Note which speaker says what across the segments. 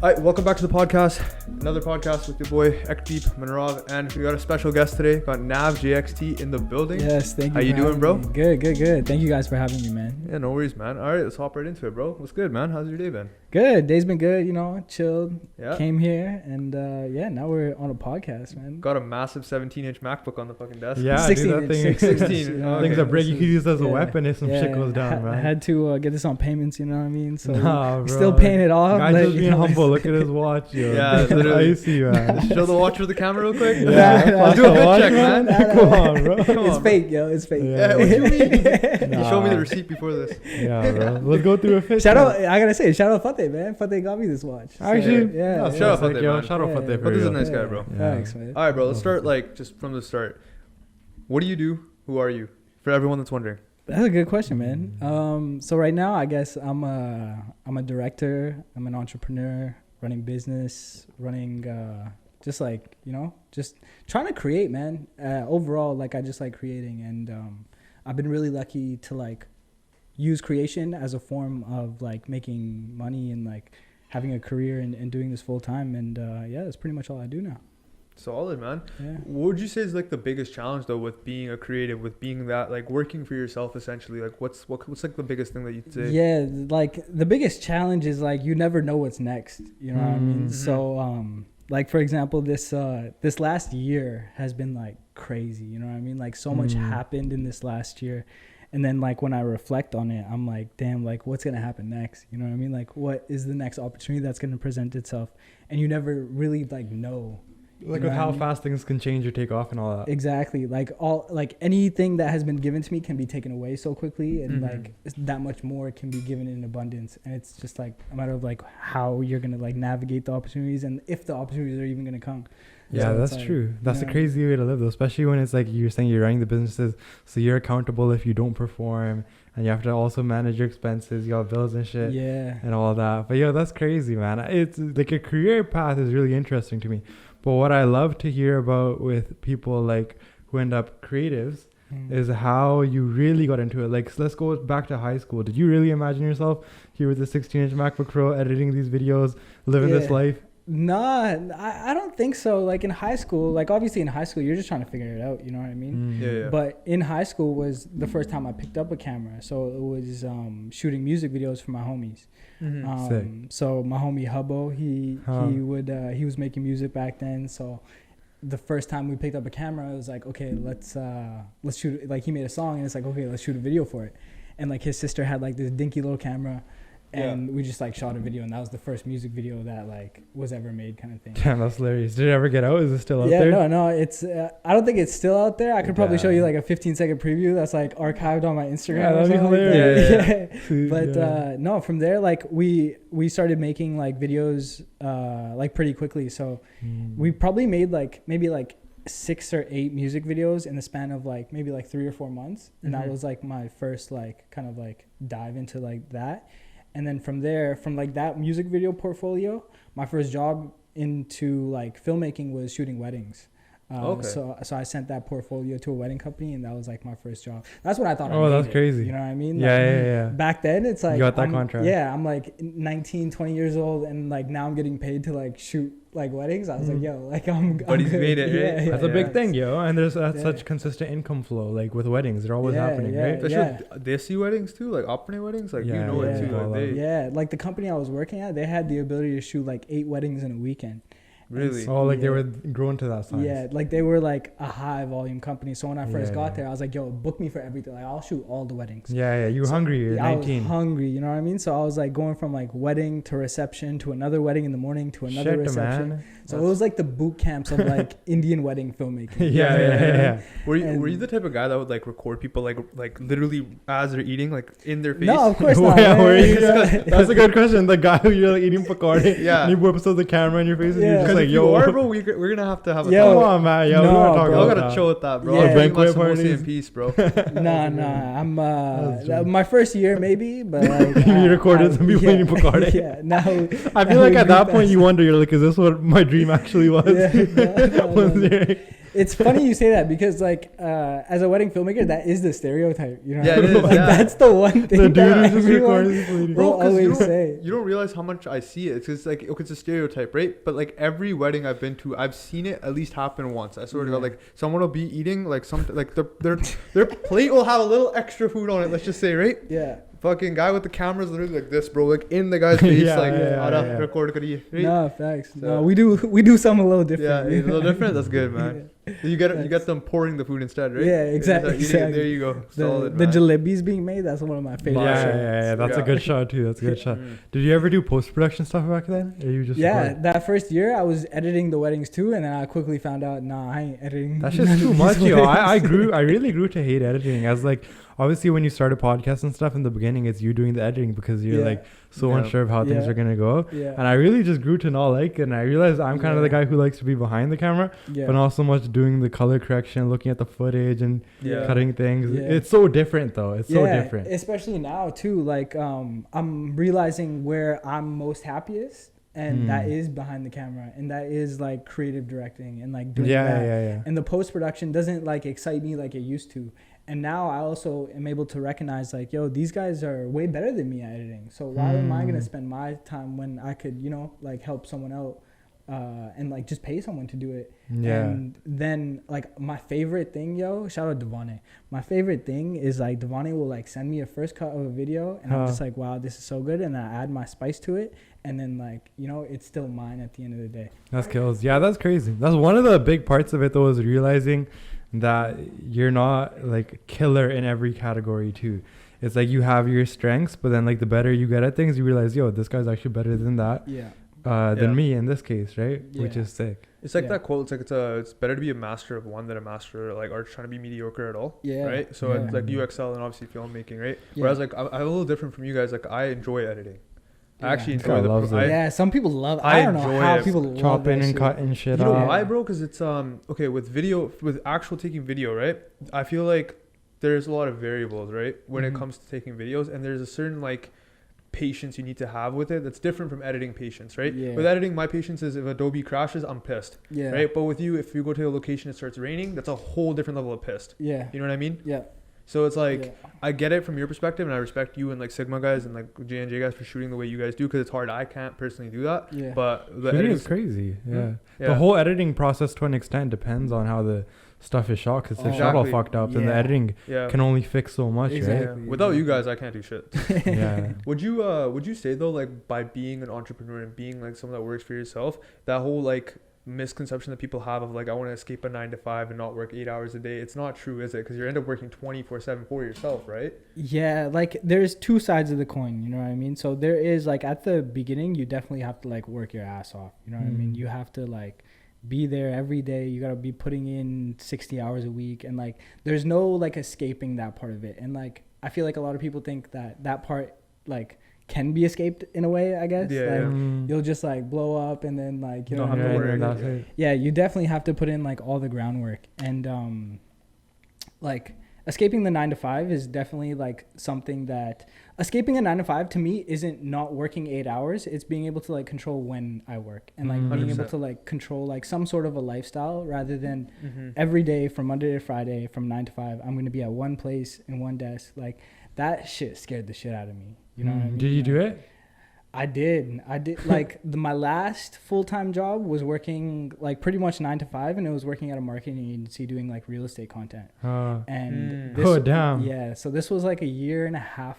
Speaker 1: All right, welcome back to the podcast. Another podcast with your boy Ekdeep Manarav, and we got a special guest today. Got Navjxt in the building.
Speaker 2: Yes, thank you.
Speaker 1: How you doing, bro?
Speaker 2: Me. Good. Thank you guys for having me, man.
Speaker 1: Yeah, no worries, man. All right, let's hop right into it, bro. What's good, man? How's your day been?
Speaker 2: Good. Day's been good. You know, chilled.
Speaker 1: Yeah.
Speaker 2: Came here, and now we're on a podcast, man.
Speaker 1: Got a massive 17-inch MacBook on the fucking desk.
Speaker 3: Yeah,
Speaker 2: 16
Speaker 3: dude, that
Speaker 2: inch,
Speaker 3: thing.
Speaker 1: 16.
Speaker 3: Okay. Things that break, you could use as a weapon if some
Speaker 2: yeah,
Speaker 3: shit goes down,
Speaker 2: I
Speaker 3: right?
Speaker 2: had to get this on payments. You know what I mean? So
Speaker 3: Nah, bro.
Speaker 2: still paying it off.
Speaker 3: Guys,
Speaker 2: but,
Speaker 3: just being humble. Look at his watch, yo.
Speaker 1: Yeah, literally.
Speaker 3: Icy, man.
Speaker 1: Show the watch for the camera real quick.
Speaker 3: Yeah,
Speaker 1: Let's do a good check, man.
Speaker 3: Come on, bro.
Speaker 1: Come
Speaker 2: It's
Speaker 1: on,
Speaker 2: fake, yo. It's fake.
Speaker 1: Yeah, what do you mean?
Speaker 3: Nah.
Speaker 1: You showed me the receipt before this.
Speaker 3: Yeah, bro. Let's go through a fit.
Speaker 2: Shout out! I gotta say, shout out Fateh, man. Fateh got me this watch.
Speaker 3: Actually,
Speaker 2: yeah.
Speaker 1: shout out
Speaker 3: like,
Speaker 1: Fateh,
Speaker 3: yo,
Speaker 1: man.
Speaker 3: shout out
Speaker 2: Yeah,
Speaker 3: Fateh
Speaker 2: yeah.
Speaker 3: for
Speaker 1: But this is a
Speaker 3: real.
Speaker 1: nice guy, bro.
Speaker 3: Yeah.
Speaker 2: Thanks, man.
Speaker 1: All right, bro. Let's start just from the start. What do you do? Who are you? For everyone that's wondering.
Speaker 2: That's a good question, man. So right now, I guess I'm a director. I'm an entrepreneur, running business, just like, you know, just trying to create, man. Overall, like, I just like creating, and I've been really lucky to like use creation as a form of like making money and like having a career and doing this full time. And yeah, that's pretty much all I do now.
Speaker 1: Solid, man.
Speaker 2: Yeah.
Speaker 1: What would you say is like the biggest challenge though with being a creative, with being that like working for yourself essentially? Like what's like the biggest thing that you'd say?
Speaker 2: Yeah, like the biggest challenge is like you never know what's next. You know what I mean?
Speaker 1: Mhm.
Speaker 2: So like for example, this last year has been like crazy. You know what I mean? Like so much happened in this last year. And then like when I reflect on it, I'm like, damn, like what's going to happen next? You know what I mean? Like what is the next opportunity that's going to present itself? And you never really like know.
Speaker 3: Like
Speaker 2: You
Speaker 3: with
Speaker 2: know what I
Speaker 3: how
Speaker 2: mean?
Speaker 3: fast things can change or take off and all that.
Speaker 2: Exactly. Like anything that has been given to me can be taken away so quickly, and like that much more can be given in abundance. And it's just like a matter of like how you're gonna like navigate the opportunities and if the opportunities are even gonna come.
Speaker 3: Yeah,
Speaker 2: So
Speaker 3: that's
Speaker 2: it's like,
Speaker 3: true. That's
Speaker 2: you
Speaker 3: a
Speaker 2: know,
Speaker 3: crazy way to live, though, especially when it's like you're saying you're running the businesses, so you're accountable if you don't perform, and you have to also manage your expenses, you got bills and shit,
Speaker 2: Yeah.
Speaker 3: and all that. But yeah, that's crazy, man. It's like a career path is really interesting to me. But what I love to hear about with people like who end up creatives is how you really got into it. Like, so let's go back to high school. Did you really imagine yourself here with a 16-inch MacBook Pro, editing these videos, living this life?
Speaker 2: Nah, I don't think so. Like in high school, like obviously in high school, you're just trying to figure it out. You know what I mean?
Speaker 1: Yeah.
Speaker 2: But in high school was the first time I picked up a camera. So it was shooting music videos for my homies.
Speaker 3: Sick.
Speaker 2: So my homie Hubbo, he was making music back then. So the first time we picked up a camera, it was like, okay, let's shoot. Like he made a song, and it's like, okay, let's shoot a video for it. And like his sister had like this dinky little camera. And we just like shot a video, and that was the first music video that like was ever made, kind of thing.
Speaker 3: Damn, that's hilarious. Did it ever get out? Is it still out there?
Speaker 2: No, it's I don't think it's still out there. I could probably show you like a 15-second preview that's like archived on my Instagram.
Speaker 3: Yeah,
Speaker 2: or
Speaker 3: that'd be
Speaker 2: something
Speaker 3: hilarious.
Speaker 2: Like that. But no, from there like we started making like videos like pretty quickly. So we probably made like maybe like 6 or 8 music videos in the span of like maybe like 3 or 4 months, and that was like my first like kind of like dive into like that. And then from there, from like that music video portfolio, my first job into like filmmaking was shooting weddings. So I sent that portfolio to a wedding company, and that was like my first job. That's what I thought.
Speaker 3: Oh, that's crazy.
Speaker 2: You know what I mean?
Speaker 3: Yeah.
Speaker 2: Back then, it's like
Speaker 3: you got that contract.
Speaker 2: Yeah, I'm like 19, 20 years old, and like now I'm getting paid to like shoot like weddings. I was like, yo, like
Speaker 1: But he's made it, right?
Speaker 3: That's a big thing, yo. And there's such consistent income flow, like with weddings. They're always happening, right?
Speaker 1: Especially Desi weddings too, like operating weddings, like you know it too. Like
Speaker 2: Like the company I was working at, they had the ability to shoot like 8 weddings in a weekend.
Speaker 1: Really?
Speaker 3: Oh, like they were grown to that size.
Speaker 2: Yeah, like they were like a high volume company. So when I first got there, I was like, yo, book me for everything. Like I'll shoot all the weddings.
Speaker 3: Yeah. You were hungry. You're 19.
Speaker 2: I was hungry, you know what I mean? So I was like going from like wedding to reception to another wedding in the morning to another reception.
Speaker 3: Man.
Speaker 2: So it was like the boot camps of like Indian wedding filmmaking.
Speaker 3: Yeah.
Speaker 1: Were you the type of guy that would like record people like literally as they're eating, like in their face?
Speaker 2: No, of course not.
Speaker 3: That's a good question. The guy who you're like eating pakade,
Speaker 1: yeah,
Speaker 3: and he whips out the camera in your face, and you're just like,
Speaker 1: yo, bro, we're gonna have to have a
Speaker 3: come on, man, yo,
Speaker 2: no,
Speaker 3: we're not talking
Speaker 1: y'all
Speaker 3: about
Speaker 1: gotta
Speaker 3: that.
Speaker 1: chill with that, bro.
Speaker 2: Yeah.
Speaker 3: Banquet parties
Speaker 1: in peace, bro.
Speaker 2: Nah. I'm my first year maybe, but like,
Speaker 3: you recorded some people eating pakade.
Speaker 2: Yeah, now
Speaker 3: I feel like at that point you wonder, you're like, is this what my dream actually was?
Speaker 2: It's funny you say that because like as a wedding filmmaker, that is the stereotype. You know,
Speaker 1: Yeah,
Speaker 2: what I
Speaker 1: it
Speaker 2: mean?
Speaker 1: is,
Speaker 2: Like
Speaker 1: yeah.
Speaker 2: that's the one thing
Speaker 3: The dude
Speaker 2: that
Speaker 3: who's just
Speaker 2: everyone
Speaker 3: recording this lady.
Speaker 2: will
Speaker 1: 'cause
Speaker 2: always say.
Speaker 1: you don't realize how much I see it. It's just like, okay, it's a stereotype, right? But like every wedding I've been to, I've seen it at least happen once. I swear to God, like someone will be eating like like their plate will have a little extra food on it. Let's just say, right?
Speaker 2: Yeah.
Speaker 1: Fucking guy with the camera's literally like this, bro, like in the guy's face,
Speaker 3: Yeah,
Speaker 1: like
Speaker 3: yeah,
Speaker 1: "Aara,
Speaker 3: yeah.
Speaker 1: record kariye," right?
Speaker 2: No, facts.
Speaker 1: So-
Speaker 2: No, we do something a little different.
Speaker 1: Yeah, it's a little different. That's good, man. You get them pouring the food instead, right?
Speaker 2: Yeah,
Speaker 1: They start
Speaker 2: exactly.
Speaker 1: eating it.
Speaker 2: exactly.
Speaker 1: There you go. Solid,
Speaker 2: The
Speaker 1: man.
Speaker 2: jalebis being made, that's one of my favorite
Speaker 3: Yeah,
Speaker 2: shows.
Speaker 3: yeah, that's a
Speaker 1: Yeah.
Speaker 3: good shot too. That's a good shot.
Speaker 1: Mm.
Speaker 3: Did you ever do post-production stuff back then? Or you just
Speaker 2: Yeah,
Speaker 3: record?
Speaker 2: that first year I was editing the weddings too, and then I quickly found out, nah, I ain't editing.
Speaker 3: That's
Speaker 2: none
Speaker 3: just
Speaker 2: of
Speaker 3: too
Speaker 2: these
Speaker 3: much, yo. I
Speaker 2: weddings.
Speaker 3: really grew to hate editing. As like, obviously, when you start a podcast and stuff in the beginning, it's you doing the editing because you're
Speaker 2: Yeah.
Speaker 3: like so
Speaker 1: Yeah.
Speaker 3: unsure of how things
Speaker 2: Yeah.
Speaker 3: are gonna go.
Speaker 2: Yeah.
Speaker 3: And I really just grew to not like it. And I realized I'm kind of the
Speaker 2: Yeah.
Speaker 3: guy who likes to be behind the camera,
Speaker 2: Yeah.
Speaker 3: but not so much doing the color correction, looking at the footage and
Speaker 1: Yeah.
Speaker 3: cutting things.
Speaker 2: Yeah.
Speaker 3: It's so different though. It's so different.
Speaker 2: Especially now too. Like I'm realizing where I'm most happiest, and that is behind the camera, and that is like creative directing and like doing that.
Speaker 3: Yeah.
Speaker 2: And the post production doesn't like excite me like it used to. And now I also am able to recognize like, yo, these guys are way better than me at editing. So why am I gonna spend my time when I could, you know, like help someone out and like just pay someone to do it.
Speaker 3: Yeah.
Speaker 2: And then like my favorite thing, yo, shout out Devane. My favorite thing is like Devane will like send me a first cut of a video and I'm just like, wow, this is so good, and I add my spice to it, and then like, you know, it's still mine at the end of the day.
Speaker 3: That's kills. Yeah, that's crazy. That's one of the big parts of it though, is realizing that you're not like killer in every category too. It's like you have your strengths, but then like the better you get at things, you realize, yo, this guy's actually better than that.
Speaker 2: Yeah.
Speaker 3: Than me in this case, right? Which
Speaker 2: Yeah.
Speaker 3: is sick.
Speaker 1: It's like
Speaker 2: Yeah.
Speaker 1: that quote. It's like it's better to be a master of one than a master like or trying to be mediocre at all.
Speaker 2: Yeah.
Speaker 1: Right. So
Speaker 2: Yeah.
Speaker 1: it's like you excel in obviously filmmaking, right?
Speaker 2: Yeah.
Speaker 1: Whereas like I'm a little different from you guys. Like I enjoy editing.
Speaker 2: Yeah.
Speaker 1: I actually
Speaker 3: This guy
Speaker 1: enjoy
Speaker 3: loves
Speaker 1: the.
Speaker 3: it.
Speaker 2: Yeah, some people love.
Speaker 1: I
Speaker 2: I don't know
Speaker 1: enjoy
Speaker 2: how
Speaker 1: it.
Speaker 2: people love
Speaker 3: Chopping
Speaker 2: that
Speaker 3: and
Speaker 2: shit.
Speaker 3: cutting shit
Speaker 1: You know
Speaker 3: off.
Speaker 1: why, bro? Because it's okay with video, with actual taking video, right? I feel like there's a lot of variables, right, when it
Speaker 2: Mhm.
Speaker 1: comes to taking videos, and there's a certain like patience you need to have with it that's different from editing patience, right?
Speaker 2: Yeah.
Speaker 1: With editing, my patience is if Adobe crashes, I'm pissed,
Speaker 2: Yeah.
Speaker 1: right? But with you, if you go to a location it starts raining, that's a whole different level of pissed.
Speaker 2: Yeah.
Speaker 1: You know what I mean?
Speaker 2: Yeah.
Speaker 1: So it's like
Speaker 2: Yeah.
Speaker 1: I get it from your perspective, and I respect you and like Sigma guys and like J&J guys for shooting the way you guys do, because it's hard. I can't personally do that,
Speaker 2: Yeah.
Speaker 1: but the
Speaker 3: Shooting
Speaker 1: editing
Speaker 3: is crazy. Yeah.
Speaker 1: Yeah.
Speaker 3: The whole editing process to an extent depends on how the stuff is shot. Because if it's shot all
Speaker 1: Exactly.
Speaker 3: fucked up, then the
Speaker 2: Yeah.
Speaker 3: editing
Speaker 1: yeah.
Speaker 3: can only fix so much,
Speaker 2: Exactly.
Speaker 1: Yeah. Without you guys, I can't do shit.
Speaker 3: right? Yeah.
Speaker 1: Would you say though, like by being an entrepreneur and being like someone that works for yourself, that whole like misconception that people have of like I want to escape a 9 to 5 and not work 8 hours a day, it's not true, is it? Because you end up working 24/7 for yourself, right?
Speaker 2: Yeah, like there's two sides of the coin, you know what I mean? So there is like at the beginning you definitely have to like work your ass off, you know what I mean? You have to like be there every day. You got to be putting in 60 hours a week, and like there's no like escaping that part of it. And like I feel like a lot of people think that that part like can be escaped in a way, I guess.
Speaker 1: Yeah,
Speaker 2: like
Speaker 1: yeah.
Speaker 2: you'll just like blow up and then like you know
Speaker 1: Don't
Speaker 2: what I
Speaker 1: have to
Speaker 2: mean?
Speaker 1: worry.
Speaker 3: that's it.
Speaker 2: Yeah, you definitely have to put in like all the groundwork, and like escaping the 9 to 5 is definitely like something that escaping a 9 to 5 to me isn't not working 8 hours. It's being able to like control when I work, and like being able
Speaker 1: 100%.
Speaker 2: to like control like some sort of a lifestyle rather than
Speaker 1: Mm-hmm.
Speaker 2: every day from Monday to Friday from 9 to 5 I'm going to be at one place in one desk. Like that shit scared the shit out of me, you know what I mean?
Speaker 3: Did you do it?
Speaker 2: I did like my last full-time job was working like pretty much 9 to 5, and it was working at a marketing agency doing like real estate content. And
Speaker 3: Oh, damn.
Speaker 2: yeah, so this was like a year and a half.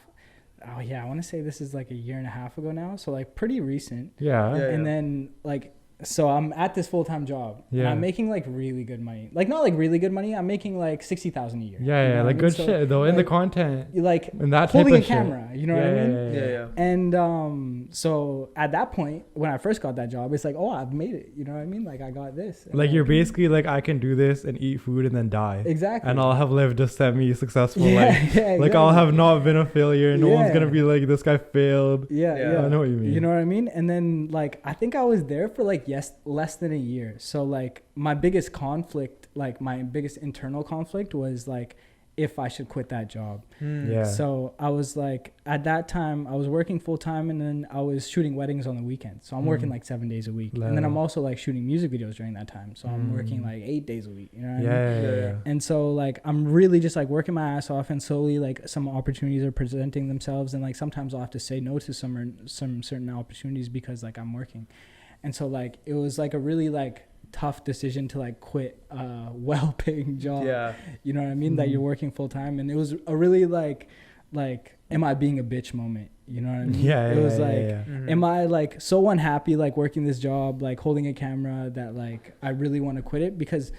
Speaker 2: Oh yeah, I want to say this is like a year and a half ago now, so like pretty recent.
Speaker 3: Yeah.
Speaker 1: Yeah.
Speaker 2: And then like so I'm at this full-time job, and
Speaker 3: Yeah.
Speaker 2: I'm making like really good money. Like not like really good money, I'm making like 60,000 a year.
Speaker 3: Yeah,
Speaker 2: you know
Speaker 3: yeah,
Speaker 2: what I
Speaker 3: like
Speaker 2: mean?
Speaker 3: good
Speaker 2: So,
Speaker 3: shit though in the
Speaker 2: like,
Speaker 3: content
Speaker 2: you like
Speaker 3: and that type
Speaker 2: holding a
Speaker 3: of shit.
Speaker 2: camera, you know what I mean?
Speaker 1: Yeah.
Speaker 2: And so at that point, when I first got that job, it's like, oh, I've made it. You know what I mean? Like I got this. And
Speaker 3: Like you're basically like, I can do this and eat food and then die,
Speaker 2: exactly.
Speaker 3: and I'll have lived a semi-successful
Speaker 2: yeah,
Speaker 3: life.
Speaker 2: yeah,
Speaker 3: Like I'll
Speaker 2: exactly.
Speaker 3: have not been a failure. No one's
Speaker 2: Yeah.
Speaker 3: gonna be like, this guy failed.
Speaker 2: Yeah,
Speaker 1: Yeah.
Speaker 2: yeah.
Speaker 3: I know what you mean.
Speaker 2: You know what I mean? And then like I think I was there for like less than a year. So like my biggest conflict, like my biggest internal conflict was like, if I should quit that job.
Speaker 3: Yeah.
Speaker 2: So I was like, at that time, I was working full time, and then I was shooting weddings on the weekends. So I'm working like 7 days a week, and then I'm also like shooting music videos during that time. So I'm working like 8 days a week. You know what I mean?
Speaker 3: Yeah.
Speaker 2: And so like I'm really just like working my ass off, and slowly like some opportunities are presenting themselves, and like sometimes I'll have to say no to some certain opportunities because like I'm working. And so like it was like a really like tough decision to like quit a well-paying job.
Speaker 1: Yeah.
Speaker 2: You know what I mean? That you're working full time, and it was a really like am I being a bitch moment? You know what I mean? It was am I like so unhappy like working this job, like holding a camera, that like I really want to quit it? Because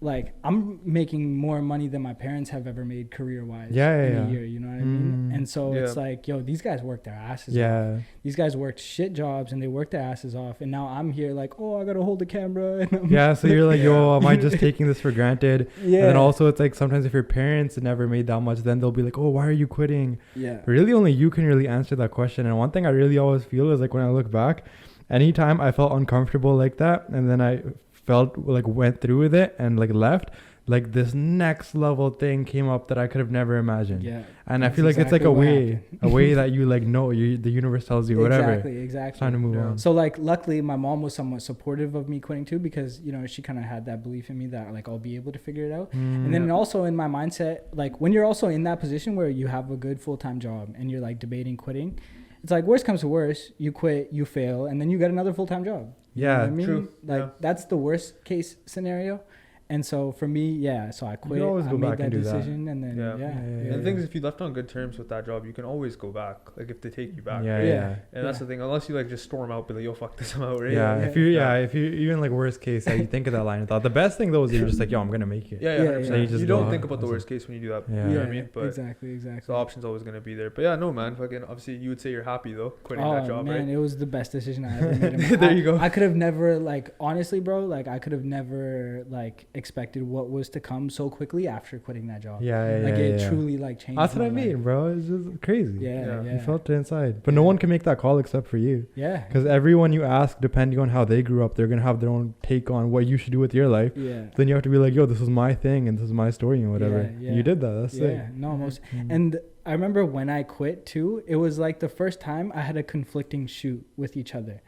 Speaker 2: like I'm making more money than my parents have ever made career-wise in a year, you know what I mean? And so it's like, yo, these guys worked their asses off. These guys worked shit jobs, and they worked their asses off, and now I'm here like, oh, I gotta hold the camera. And
Speaker 3: so you're like, yo, am I just taking this for granted? And then also it's like sometimes if your parents never made that much, then they'll be like, oh, why are you quitting? Really only you can really answer that question. And one thing I really always feel is like when I look back, anytime I felt uncomfortable like that, and then I felt like went through with it and like left, like this next level thing came up that I could have never imagined. And I feel like it's like a way that you like know the universe tells you whatever.
Speaker 2: Exactly.
Speaker 3: Time to move on.
Speaker 2: So like luckily my mom was somewhat supportive of me quitting too, because you know she kind of had that belief in me that like I'll be able to figure it out. And then also in my mindset, like when you're also in that position where you have a good full-time job and you're like debating quitting, it's like worst comes to worst, you quit, you fail, and then you get another full-time job. You know what I mean?
Speaker 1: True.
Speaker 2: Like that's the worst case scenario. And so for me, so I quit. I made that decision, and then
Speaker 1: And the thing is, if you left on good terms with that job, you can always go back. Like if they take you back, And that's the thing. Unless you like just storm out, be like, "Yo, fuck this, I'm out." Right?
Speaker 3: If you even like worst case, you think of that line of thought. The best thing though is you're just like, "Yo, I'm gonna make it."
Speaker 1: So you don't think about the worst case when you do that. You know what I mean? But
Speaker 2: exactly.
Speaker 1: The option's always gonna be there. But yeah, no, man. Fucking obviously, you would say you're happy though quitting that job,
Speaker 2: man,
Speaker 1: right?
Speaker 2: It was the best decision I ever made.
Speaker 1: There you go.
Speaker 2: I could have never like honestly, bro. Like I could have never like expected what was to come so quickly after quitting that job. It truly like changed.
Speaker 3: That's what I mean, bro. It's just crazy.
Speaker 2: You
Speaker 3: felt it inside, but no one can make that call except for you. Because everyone you ask, depending on how they grew up, they're gonna have their own take on what you should do with your life. Then you have to be like, yo, this is my thing and this is my story and whatever. You did that. That's it.
Speaker 2: No, most and I remember when I quit too, it was like the first time I had a conflicting shoot with each other.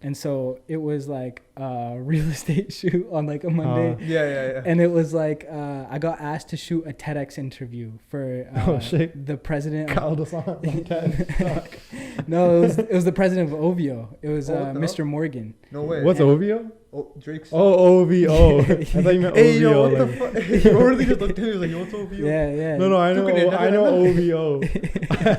Speaker 2: And so it was like a real estate shoot on like a Monday. And it was like I got asked to shoot a TEDx interview for the president. No, it was the president of OVO. It was Mr. Morgan.
Speaker 1: No way.
Speaker 3: What's OVO?
Speaker 1: Oh, Drake's.
Speaker 3: Oh, OVO. I thought you meant OVO.
Speaker 1: Hey, yo, what the fuck? You already just looked at me and was like, yo, what's OVO?
Speaker 2: Yeah.
Speaker 3: No, I know OVO.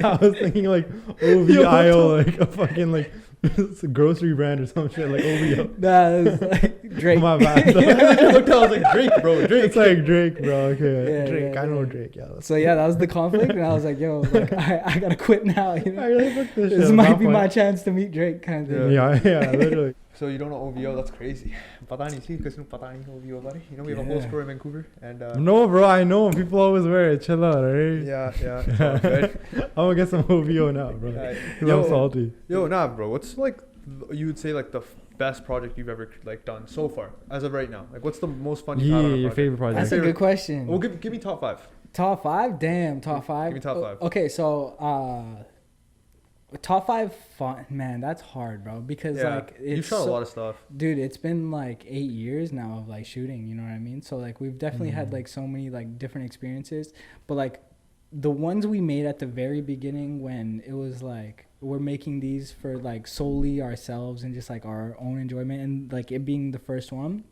Speaker 3: I was thinking like OVIO, like a fucking like it's a grocery brand or some shit, like OVO.
Speaker 2: Nah, it was like Drake.
Speaker 3: My bad.
Speaker 1: I looked at, I was like, Drake, bro. Drake.
Speaker 3: It's like Drake, bro. Okay. Drake. I know Drake. Yeah.
Speaker 2: So that was the conflict, and I was like, yo, like I gotta quit now. You know?
Speaker 3: I really fucked
Speaker 2: this might be my chance to meet Drake, kind of thing.
Speaker 3: Yeah, literally.
Speaker 1: So you don't know OVO? That's crazy. Patani, see, because you OVO, buddy. You know we have a whole store in Vancouver, and
Speaker 3: no, bro, I know people always wear it. Chill out, right?
Speaker 1: Yeah, it's all good.
Speaker 3: I'm gonna get some OVO now, bro. I'm salty.
Speaker 1: Yo, nah, bro. What's like you would say like the best project you've ever like done so far as of right now? Like, what's the most fun you've had on a project?
Speaker 3: Your favorite project?
Speaker 2: That's a good question.
Speaker 1: Well, give me top 5.
Speaker 2: Top 5? Damn, top 5.
Speaker 1: Give me top 5.
Speaker 2: Okay, so top 5 fun, man, that's hard, bro, because like
Speaker 1: you've shot a lot of stuff,
Speaker 2: dude. It's been like 8 years now of like shooting, you know what I mean? So like we've definitely had like so many like different experiences, but like the ones we made at the very beginning, when it was like we're making these for like solely ourselves and just like our own enjoyment, and like it being the first one,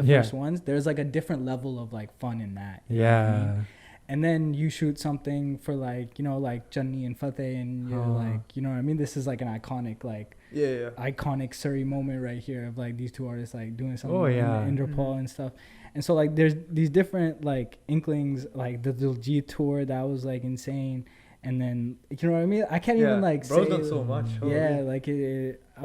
Speaker 2: first ones, there's like a different level of like fun in that, you know what I mean? And then you shoot something for like, you know, like Johnny and Fateh, and you're like, you know what I mean? This is like an iconic, like iconic Surrey moment right here of like these two artists like doing something in Interpol and stuff. And so like there's these different like inklings, like the Diljit tour that was like insane. And then, you know what I mean? I can't even like
Speaker 1: bro's
Speaker 2: say.
Speaker 1: done so much.
Speaker 2: Yeah, like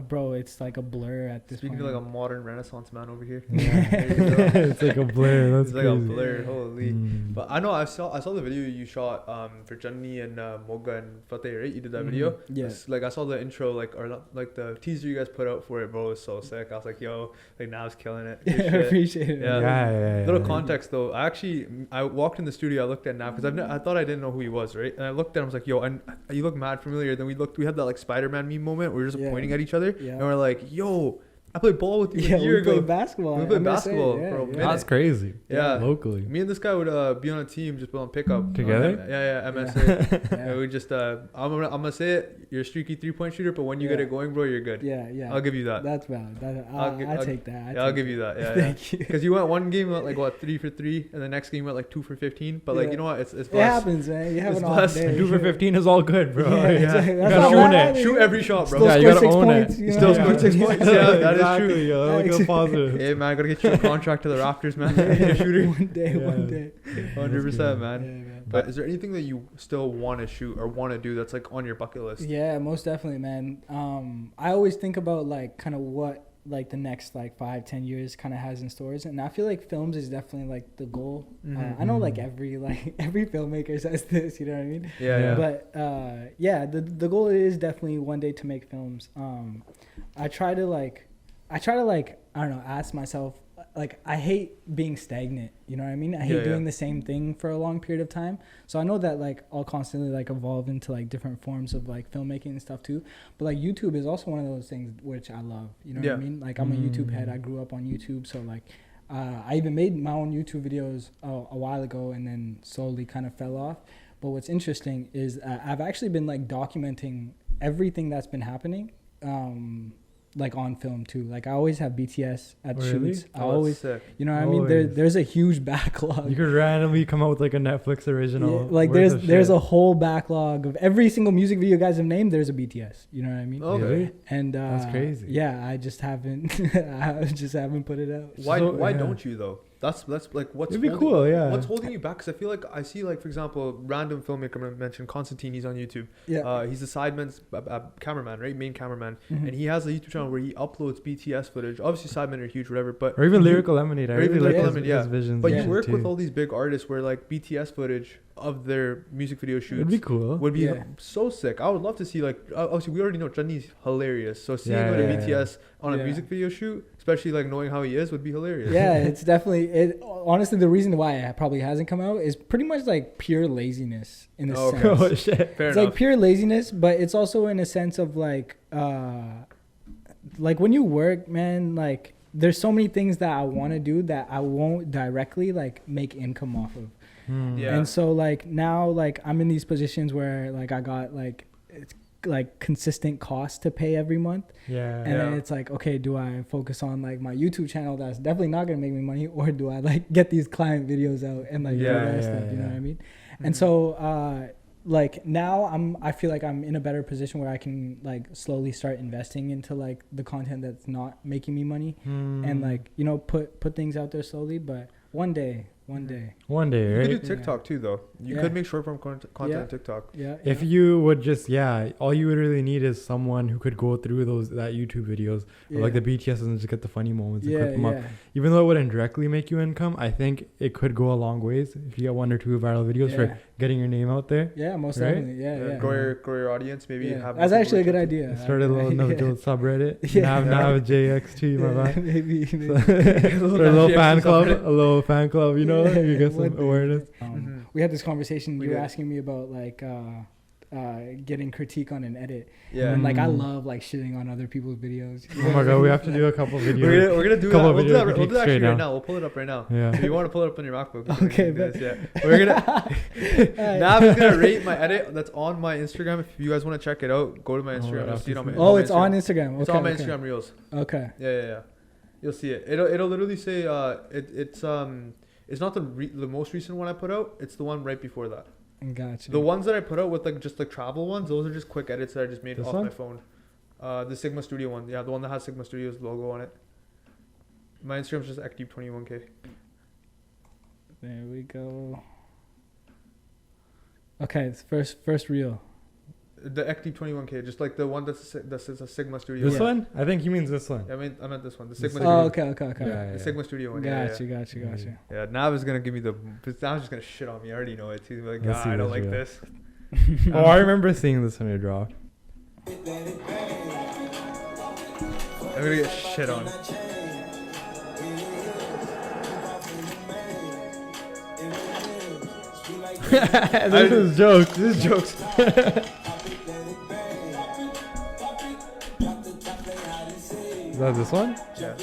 Speaker 2: bro, it's like a blur at this
Speaker 1: Speaking
Speaker 2: point.
Speaker 1: of like a modern Renaissance man over here.
Speaker 3: Yeah.
Speaker 1: There you go.
Speaker 3: It's like a blur. That's
Speaker 1: It's
Speaker 3: crazy.
Speaker 1: like a blur. Holy.
Speaker 3: Mm.
Speaker 1: But I know I saw the video you shot for Johnny and Moga and Fateh, right? You did that video.
Speaker 2: Yes.
Speaker 1: Like I saw the intro, like or not, like the teaser you guys put out for it, bro. It was so sick. I was like, yo, like Nav's killing it. Good
Speaker 2: I
Speaker 1: shit.
Speaker 2: appreciate it.
Speaker 1: Yeah.
Speaker 3: Yeah.
Speaker 1: Little context though. I walked in the studio. I looked at Nav because I thought I didn't know who he was, right? And I looked at him. I was like, yo, and you look mad familiar. Then we had that like Spider-Man meme moment. We were just pointing at each other, and we're like, yo, I played ball with you a year ago.
Speaker 2: We played basketball.
Speaker 1: We played
Speaker 2: MSA,
Speaker 1: basketball
Speaker 2: yeah,
Speaker 1: for a
Speaker 2: yeah.
Speaker 1: minute.
Speaker 3: That's crazy.
Speaker 1: Yeah.
Speaker 3: Locally.
Speaker 1: Me and this guy would be on a team, just put on pickup
Speaker 3: Together?
Speaker 1: Yeah, MSA.
Speaker 2: Yeah.
Speaker 1: Yeah, we just I'm gonna say it. You're a streaky 3-point shooter, but when you get it going, bro, you're good.
Speaker 2: Yeah.
Speaker 1: I'll give you that.
Speaker 2: That's valid. I'll take that.
Speaker 1: I'll give you that. Yeah,
Speaker 2: Thank you.
Speaker 1: Because you went one game went like what 3 for 3, and the next game went like 2 for 15. But like you know what, it's
Speaker 2: It
Speaker 1: blessed.
Speaker 2: happens, man. You have
Speaker 1: It's
Speaker 2: an off
Speaker 1: blessed.
Speaker 2: day.
Speaker 3: 2 for 15 is all good, bro.
Speaker 2: Yeah, exactly.
Speaker 3: You
Speaker 2: That's
Speaker 3: gotta
Speaker 2: not
Speaker 3: own
Speaker 2: bad.
Speaker 3: it.
Speaker 1: Shoot every shot, bro.
Speaker 2: Still
Speaker 3: Yeah, you
Speaker 2: score
Speaker 3: gotta
Speaker 2: 6
Speaker 3: own it.
Speaker 2: points. You
Speaker 1: Still
Speaker 2: know?
Speaker 1: score 6 points. Yeah, that is true.
Speaker 3: Exactly, yo. Look at positive.
Speaker 1: Hey man, I gotta get you a contract to the Raptors, man. You're a shooter.
Speaker 2: One day.
Speaker 1: 100%, man.
Speaker 2: Yeah.
Speaker 1: But is there anything that you still want to shoot or want to do that's like on your bucket list?
Speaker 2: Yeah, most definitely, man. I always think about like kind of what like the next like 5-10 years kind of has in stores, and I feel like films is definitely like the goal. I know like every filmmaker says this, you know what I mean?
Speaker 1: Yeah.
Speaker 2: But the goal is definitely one day to make films. I try to I don't know, ask myself, like, I hate being stagnant, you know what I mean? I hate doing the same thing for a long period of time. So I know that like I'll constantly like evolve into like different forms of like filmmaking and stuff too. But like YouTube is also one of those things which I love, you know what I mean? Like I'm a YouTube head. I grew up on YouTube, so like I even made my own YouTube videos a while ago and then slowly kind of fell off. But what's interesting is I've actually been like documenting everything that's been happening. Like on film too. Like I always have BTS at shoots. I always, you know what I mean? There's a huge backlog.
Speaker 3: You could randomly come out with like a Netflix original.
Speaker 2: Yeah, like there's a whole backlog of every single music video you guys have named. There's a BTS. You know what I mean?
Speaker 1: Okay.
Speaker 3: Really?
Speaker 2: And
Speaker 3: that's crazy.
Speaker 2: Yeah, I just haven't put it out.
Speaker 1: Why don't you though? That's like what's
Speaker 3: it'd be cool, yeah.
Speaker 1: What's holding you back? Because I feel like I see like for example, random filmmaker I'm gonna mention Constantine. He's on YouTube.
Speaker 2: Yeah.
Speaker 1: He's a sideman's cameraman, right? Main cameraman, and he has a YouTube channel where he uploads BTS footage. Obviously, sidemen are huge, whatever. But
Speaker 3: or even Lyrical Lemonade. I really like his visions.
Speaker 1: But you work with all these big artists where like BTS footage of their music video shoots
Speaker 3: would be cool.
Speaker 1: Would be so sick. I would love to see like obviously we already know Johnny's hilarious. So seeing BTS on a music video shoot, especially like knowing how he is, would be hilarious.
Speaker 2: Yeah, it's definitely honestly the reason why it probably hasn't come out is pretty much like pure laziness in a sense.
Speaker 3: Oh shit.
Speaker 1: Fair
Speaker 2: it's
Speaker 1: enough.
Speaker 2: like pure laziness, but it's also in a sense of like when you work, man, like there's so many things that I want to do that I won't directly like make income off of. And so like now like I'm in these positions where like I got like it's like consistent costs to pay every month. Then it's like, okay, do I focus on like my YouTube channel that's definitely not gonna make me money, or do I like get these client videos out and like do that stuff, you know what I mean? And so like now I feel like I'm in a better position where I can like slowly start investing into like the content that's not making me money and like, you know, put things out there slowly. But one day, right?
Speaker 1: You could do TikTok too, though. You could make short form content on TikTok.
Speaker 3: If you would just, all you would really need is someone who could go through that YouTube videos, like the BTS, and just get the funny moments and clip them up. Even though it wouldn't directly make you income, I think it could go a long ways if you get 1 or 2 viral videos for getting your name out there.
Speaker 2: Yeah, most definitely.
Speaker 1: Grow your audience, maybe. Have
Speaker 2: that's actually a good idea.
Speaker 3: Start a little Navjxt subreddit. Navjxt, my bad.
Speaker 2: Maybe.
Speaker 3: A little fan club, you know, you get some awareness.
Speaker 2: We had this conversation. You were asking me about like getting critique on an edit. And like I love like shitting on other people's videos.
Speaker 3: Oh my god, we have to do a couple videos.
Speaker 1: We're gonna do that. We'll do that actually right now. We'll pull it up right now.
Speaker 3: Yeah.
Speaker 1: If you want to pull it up on your MacBook.
Speaker 2: Okay.
Speaker 1: We're gonna. Nav is gonna rate my edit that's on my Instagram. If you guys want to check it out, go to my Instagram. You'll see it on my.
Speaker 2: It's on Instagram. Okay,
Speaker 1: it's on my Instagram Reels.
Speaker 2: Okay.
Speaker 1: Yeah. You'll see it. It'll literally say it's not the most recent one I put out. It's the one right before that.
Speaker 2: Gotcha.
Speaker 1: The ones that I put out with like just like travel ones, those are just quick edits that I just made off my phone. The Sigma Studio one, the one that has Sigma Studio's logo on it. My Instagram's just active21k.
Speaker 2: There we go. Okay, it's first reel.
Speaker 1: The Active 21K, just like the one that's a Sigma Studio.
Speaker 3: This one? I think he means this one.
Speaker 1: I meant this one. The
Speaker 3: This
Speaker 1: Sigma.
Speaker 3: one.
Speaker 1: Studio.
Speaker 2: Okay.
Speaker 3: Yeah,
Speaker 1: The Sigma Studio one.
Speaker 2: Got you.
Speaker 1: Yeah, Nav is gonna give me Nav's just gonna shit on me. I already know it. He's like,
Speaker 3: Let's see
Speaker 1: I don't
Speaker 3: this
Speaker 1: like
Speaker 3: video.
Speaker 1: this.
Speaker 3: Oh, I remember seeing this when it dropped.
Speaker 1: I'm gonna get shit on.
Speaker 3: This is jokes. This is jokes. Is that this one?
Speaker 1: Yeah.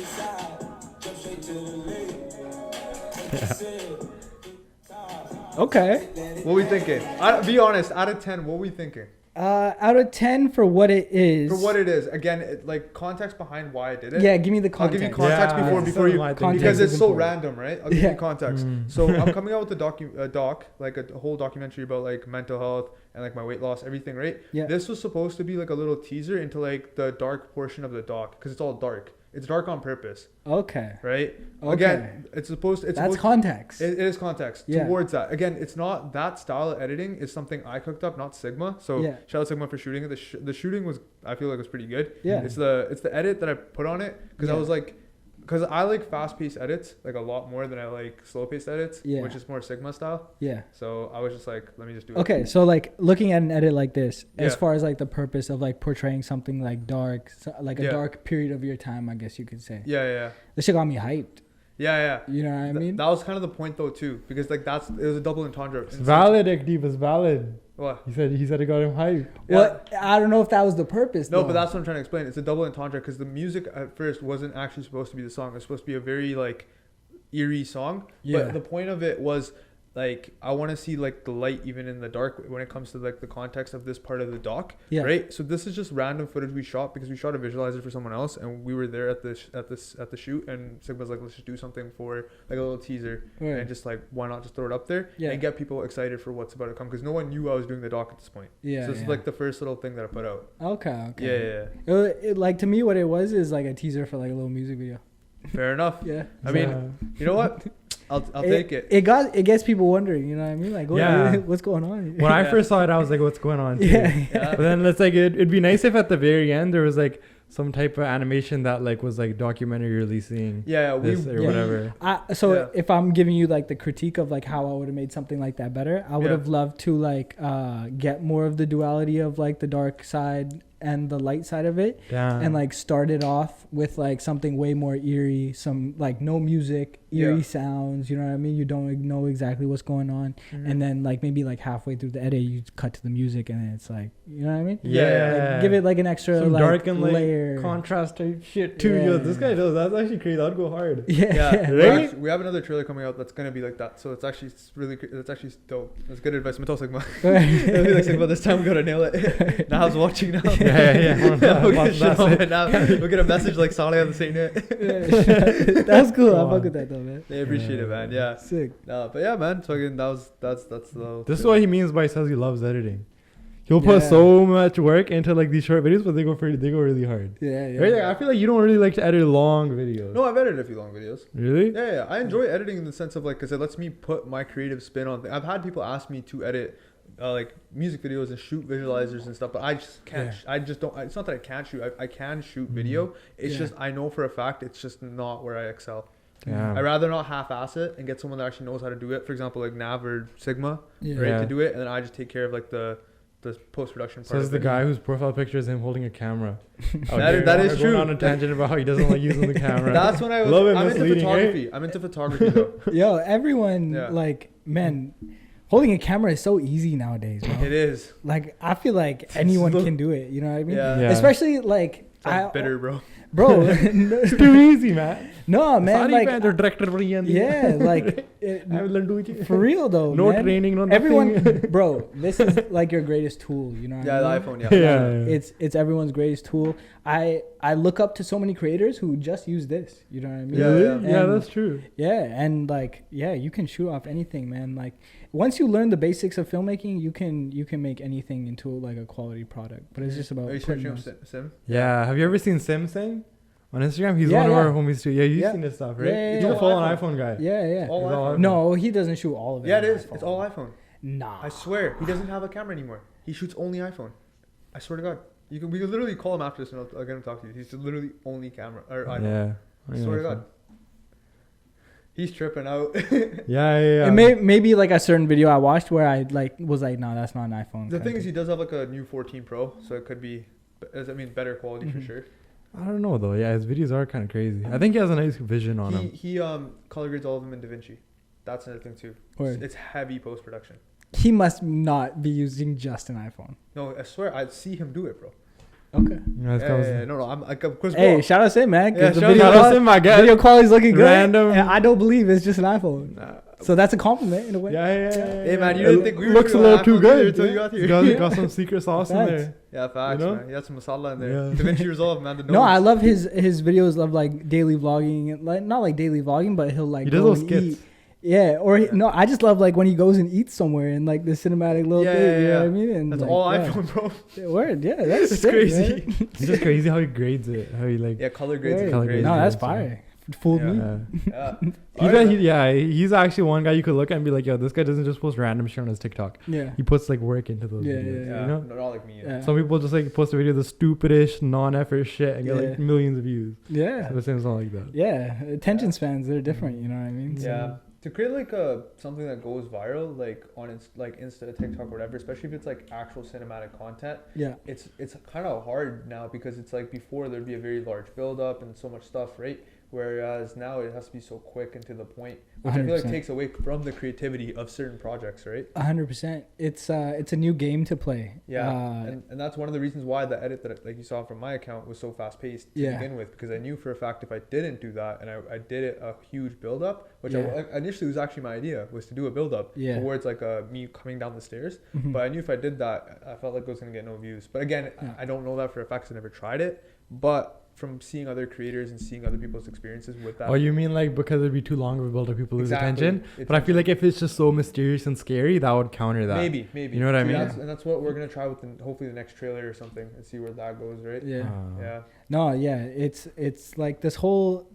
Speaker 2: Okay.
Speaker 1: What we thinking? Be honest. Out of 10, what we thinking?
Speaker 2: Out of 10 for what it is.
Speaker 1: For what it is. Again, like context behind why I did it.
Speaker 2: Yeah, give me the
Speaker 1: I'll
Speaker 2: context.
Speaker 1: give you context
Speaker 3: Yeah,
Speaker 1: before you
Speaker 2: Context
Speaker 1: because
Speaker 2: is
Speaker 1: it's so
Speaker 2: important.
Speaker 1: random, right? I'll give
Speaker 2: Yeah.
Speaker 1: you context. So I'm coming out with a doc, like a whole documentary about like mental health and like my weight loss, everything, right?
Speaker 2: Yeah.
Speaker 1: This was supposed to be like a little teaser into like the dark portion of the doc because it's all dark. It's dark on purpose,
Speaker 2: Okay.
Speaker 1: right?
Speaker 2: Okay.
Speaker 1: Again, it's
Speaker 2: That's
Speaker 1: supposed
Speaker 2: context.
Speaker 1: it is context
Speaker 2: Yeah.
Speaker 1: towards that. Again, it's not that style of editing is something I cooked up, not Sigma. So
Speaker 2: Yeah.
Speaker 1: shout out Sigma for shooting it. The shooting was, I feel like, was pretty good.
Speaker 2: Yeah.
Speaker 1: It's the edit that I put on it because I
Speaker 2: Yeah.
Speaker 1: was like, because I like fast paced edits like a lot more than I like slow paced edits,
Speaker 2: Yeah.
Speaker 1: which is more Sigma style.
Speaker 2: Yeah.
Speaker 1: So I was just like, let me just do it.
Speaker 2: Okay, so like looking at an edit like this, as
Speaker 1: Yeah.
Speaker 2: far as like the purpose of like portraying something like dark, like a
Speaker 1: Yeah.
Speaker 2: dark period of your time, I guess you could say.
Speaker 1: Yeah.
Speaker 2: This shit got me hyped.
Speaker 1: Yeah.
Speaker 2: You know what I mean?
Speaker 1: That was kind of the point though too, because like it was a double entendre.
Speaker 3: It's valid, Ekdeep. It's valid.
Speaker 1: What?
Speaker 3: He said it got him hyped.
Speaker 2: Well, I don't know if that was the purpose.
Speaker 1: No,
Speaker 2: though.
Speaker 1: but that's what I'm trying to explain. It's a double entendre because the music at first wasn't actually supposed to be the song. It was supposed to be a very like eerie song.
Speaker 2: Yeah.
Speaker 1: But the point of it was like I want to see like the light even in the dark when it comes to like the context of this part of the doc.
Speaker 2: Yeah.
Speaker 1: Right. So this is just random footage we shot because we shot a visualizer for someone else and we were there at the shoot and Sigma's like, let's just do something for like a little teaser
Speaker 2: Right.
Speaker 1: and just like why not just throw it up there
Speaker 2: Yeah.
Speaker 1: and get people excited for what's about to come because no one knew I was doing the doc at this point.
Speaker 2: Yeah.
Speaker 1: So this is like the first little thing that I put out.
Speaker 2: Okay.
Speaker 1: Yeah.
Speaker 2: Like to me, what it was is like a teaser for like a little music video.
Speaker 1: Fair enough.
Speaker 2: Yeah.
Speaker 1: I mean, you know what? I'll take it.
Speaker 2: It gets people wondering. You know what I mean? Like,
Speaker 3: Yeah.
Speaker 2: what's going on?
Speaker 3: When I
Speaker 1: Yeah.
Speaker 3: first saw it, I was like, "What's going on?" too.
Speaker 2: Yeah.
Speaker 3: But then it's like it'd be nice if at the very end there was like some type of animation that like was like documentary releasing
Speaker 1: Yeah,
Speaker 3: this or
Speaker 2: yeah.
Speaker 3: whatever.
Speaker 2: So
Speaker 1: Yeah.
Speaker 2: if I'm giving you like the critique of like how I would have made something like that better, I would
Speaker 1: Yeah.
Speaker 2: have loved to like get more of the duality of like the dark side and the light side of it,
Speaker 3: Damn.
Speaker 2: and like started off with like something way more eerie, some like no music, eerie
Speaker 1: Yeah.
Speaker 2: sounds. You know what I mean? You don't know exactly what's going on,
Speaker 1: Mhm.
Speaker 2: and then like maybe like halfway through the edit, you cut to the music, and then it's like, you know what I mean?
Speaker 3: Yeah.
Speaker 2: Like, give it like an extra
Speaker 3: some
Speaker 2: like
Speaker 3: dark and like
Speaker 2: layer.
Speaker 3: contrast type shit too.
Speaker 2: Yeah.
Speaker 3: Yo, this guy does. That's actually crazy. That'd go hard.
Speaker 2: Yeah.
Speaker 3: Right?
Speaker 1: We have another trailer coming out that's gonna be like that. So it's actually it's actually dope. That's good advice. Mental Sigma. It'll be like Sigma this time. We gotta nail it. Now I was watching now.
Speaker 3: Yeah.
Speaker 1: We'll get shit on it now. We'll get a message like Saleh on the same day.
Speaker 2: That's cool.
Speaker 3: Go
Speaker 2: I fuck
Speaker 3: on.
Speaker 2: with that though, man.
Speaker 1: They appreciate it, man. Yeah.
Speaker 2: Sick.
Speaker 1: No, but yeah, man. So again, that's the.
Speaker 3: This is what he means by he says he loves editing. He'll put
Speaker 2: Yeah.
Speaker 3: so much work into like these short videos, but they go really hard.
Speaker 2: Yeah, yeah.
Speaker 3: Right? Like, I feel like you don't really like to edit long videos.
Speaker 1: No, I've edited a few long videos.
Speaker 3: Really?
Speaker 1: Yeah. I enjoy editing in the sense of like, cause it lets me put my creative spin on things. I've had people ask me to edit like music videos and shoot visualizers and stuff, but I just can't.
Speaker 2: Yeah.
Speaker 1: I just don't. It's not that I can't shoot. I can shoot video. It's
Speaker 2: Yeah.
Speaker 1: just I know for a fact it's just not where I excel.
Speaker 3: Damn.
Speaker 1: I'd rather not half-ass it and get someone that actually knows how to do it. For example, like Nav or Sigma,
Speaker 2: Yeah.
Speaker 1: right,
Speaker 3: Yeah.
Speaker 1: to do it, and then I just take care of like the post-production part.
Speaker 3: Says
Speaker 1: of
Speaker 3: the
Speaker 1: it.
Speaker 3: guy whose profile picture is him holding a camera.
Speaker 1: That is true.
Speaker 3: Going on a tangent about how he doesn't like using the camera.
Speaker 1: That's when I was.
Speaker 3: Little bit
Speaker 1: I'm into
Speaker 3: misleading,
Speaker 1: photography. I'm into photography though.
Speaker 2: Yo, everyone
Speaker 1: Yeah.
Speaker 2: like, man, holding a camera is so easy nowadays, bro.
Speaker 1: It is.
Speaker 2: Like, I feel like anyone can do it. You know what I mean?
Speaker 1: Yeah.
Speaker 3: Yeah.
Speaker 2: Especially like,
Speaker 1: I'm bitter, bro.
Speaker 2: bro.
Speaker 3: It's too easy, man.
Speaker 2: No, man. Like,
Speaker 3: director
Speaker 2: yeah, like it, for real though.
Speaker 3: No
Speaker 2: man.
Speaker 3: training, no nothing.
Speaker 2: Everyone, bro. This is like your greatest tool. You know? What
Speaker 1: Yeah,
Speaker 2: I
Speaker 1: the
Speaker 2: mean?
Speaker 1: iPhone. Yeah.
Speaker 3: Yeah.
Speaker 2: It's everyone's greatest tool. I look up to so many creators who just use this. You know what I mean?
Speaker 1: Yeah,
Speaker 3: Really?
Speaker 1: yeah.
Speaker 3: Yeah,
Speaker 2: And-
Speaker 3: that's true.
Speaker 2: Yeah, and like, yeah, you can shoot off anything, man. Like, once you learn the basics of filmmaking, you can make anything into like a quality product. But it's just about.
Speaker 1: Are you
Speaker 2: putting
Speaker 1: searching
Speaker 2: those-
Speaker 1: Sim?
Speaker 3: Yeah. Have you ever seen Sim Sing on Instagram? He's
Speaker 2: Yeah,
Speaker 3: one of
Speaker 2: yeah.
Speaker 3: our homies too. Yeah, you've
Speaker 2: Yeah.
Speaker 3: seen his stuff, right?
Speaker 2: Yeah,
Speaker 3: He's
Speaker 2: yeah,
Speaker 3: a
Speaker 2: yeah.
Speaker 3: full-on iPhone guy.
Speaker 2: Yeah, yeah.
Speaker 1: All
Speaker 3: He's all
Speaker 1: iPhone.
Speaker 3: iPhone.
Speaker 2: No, he doesn't shoot all of it.
Speaker 1: Yeah,
Speaker 2: on
Speaker 1: it is.
Speaker 2: iPhone.
Speaker 1: It's all iPhone.
Speaker 2: Nah.
Speaker 1: I swear, he doesn't have a camera anymore. He shoots only iPhone. I swear to God, we could literally call him after this and I'll get him to talk to you. He's literally only camera or iPhone.
Speaker 3: Yeah.
Speaker 1: I swear to God. He's tripping out.
Speaker 3: Yeah.
Speaker 2: It may be like a certain video I watched where I like was like, no, that's not an iPhone.
Speaker 1: The thing is, he does have like a new 14 Pro, so it could be, better quality for sure.
Speaker 3: I don't know though. Yeah, his videos are kind of crazy. I think he has a nice vision on him.
Speaker 1: He color grades all of them in DaVinci. That's another thing too. It's heavy post production.
Speaker 2: He must not be using just an iPhone.
Speaker 1: No, I swear I see him do it, bro.
Speaker 2: Okay.
Speaker 1: No, I'm like, of course.
Speaker 2: Hey, shout out to him, man.
Speaker 1: Yeah,
Speaker 2: The
Speaker 1: shout out to him,
Speaker 3: my guy.
Speaker 2: video quality's looking good.
Speaker 3: Random.
Speaker 2: And I don't believe it's just an iPhone. So that's a compliment in a way.
Speaker 3: Yeah.
Speaker 1: Hey man, you didn't think we were
Speaker 3: looks a little too good
Speaker 1: until you got here.
Speaker 3: Got some secret sauce in there.
Speaker 1: Yeah, facts,
Speaker 3: You know?
Speaker 1: man. He had some masala in there.
Speaker 3: Yeah.
Speaker 1: DaVinci Resolve, man.
Speaker 2: No, I love his videos of like daily vlogging, like not like daily vlogging, but he'll like
Speaker 3: He does
Speaker 2: go
Speaker 3: those
Speaker 2: and
Speaker 3: skits.
Speaker 2: eat. Yeah, or no, I just love like when he goes and eats somewhere and like the cinematic little thing. You know what I mean? And
Speaker 1: that's
Speaker 2: like,
Speaker 1: all
Speaker 2: yeah.
Speaker 1: iPhone, bro.
Speaker 2: Yeah, word, yeah, that's
Speaker 1: It's
Speaker 2: sick,
Speaker 1: crazy.
Speaker 2: man.
Speaker 3: It's just crazy how he grades it. How he like.
Speaker 1: Yeah, color grades.
Speaker 2: Word.
Speaker 3: Color grades.
Speaker 2: No, that's
Speaker 3: Yeah.
Speaker 2: fire. Fooled me.
Speaker 1: Yeah.
Speaker 3: He's actually one guy you could look at and be like, yo, this guy doesn't just post random shit on his TikTok.
Speaker 2: Yeah.
Speaker 3: He puts like work into those
Speaker 2: Yeah,
Speaker 3: videos.
Speaker 2: yeah,
Speaker 3: You know?
Speaker 1: Not like me.
Speaker 2: Yeah.
Speaker 3: Some people just like post a video of the stupidest non-effort shit and get
Speaker 2: Yeah.
Speaker 3: like millions of views.
Speaker 2: Yeah.
Speaker 3: So it's not like that.
Speaker 2: Yeah. Attention spans, they're different, you know what I mean? So-
Speaker 1: Yeah. To create like something that goes viral, like on Insta, TikTok, or whatever, especially if it's like actual cinematic content,
Speaker 2: Yeah.
Speaker 1: it's kind of hard now because it's like before there'd be a very large build up and so much stuff, right? Whereas now it has to be so quick and to the point, which I feel like
Speaker 2: 100%.
Speaker 1: takes away from the creativity of certain projects, right?
Speaker 2: 100%. It's a new game to play.
Speaker 1: Yeah, and that's one of the reasons why the edit that like you saw from my account was so fast paced to begin with, because I knew for a fact if I didn't do that and I did it a huge build up, which initially was actually my idea, was to do a build up towards like me coming down the stairs.
Speaker 2: Mhm.
Speaker 1: But I knew if I did that, I felt like I was gonna get no views. But again, I don't know that for a fact because I never tried it. But from seeing other creators and seeing other people's experiences with that.
Speaker 3: Oh, you mean like because it'd be too long of a build up, people lose attention?
Speaker 1: It's
Speaker 3: But I feel like if it's just so mysterious and scary, that would counter that.
Speaker 1: Maybe.
Speaker 3: You know what I mean?
Speaker 1: That's what we're gonna try with hopefully the next trailer or something and see where that goes, right?
Speaker 2: Yeah.
Speaker 1: Yeah.
Speaker 2: No, yeah. It's like this whole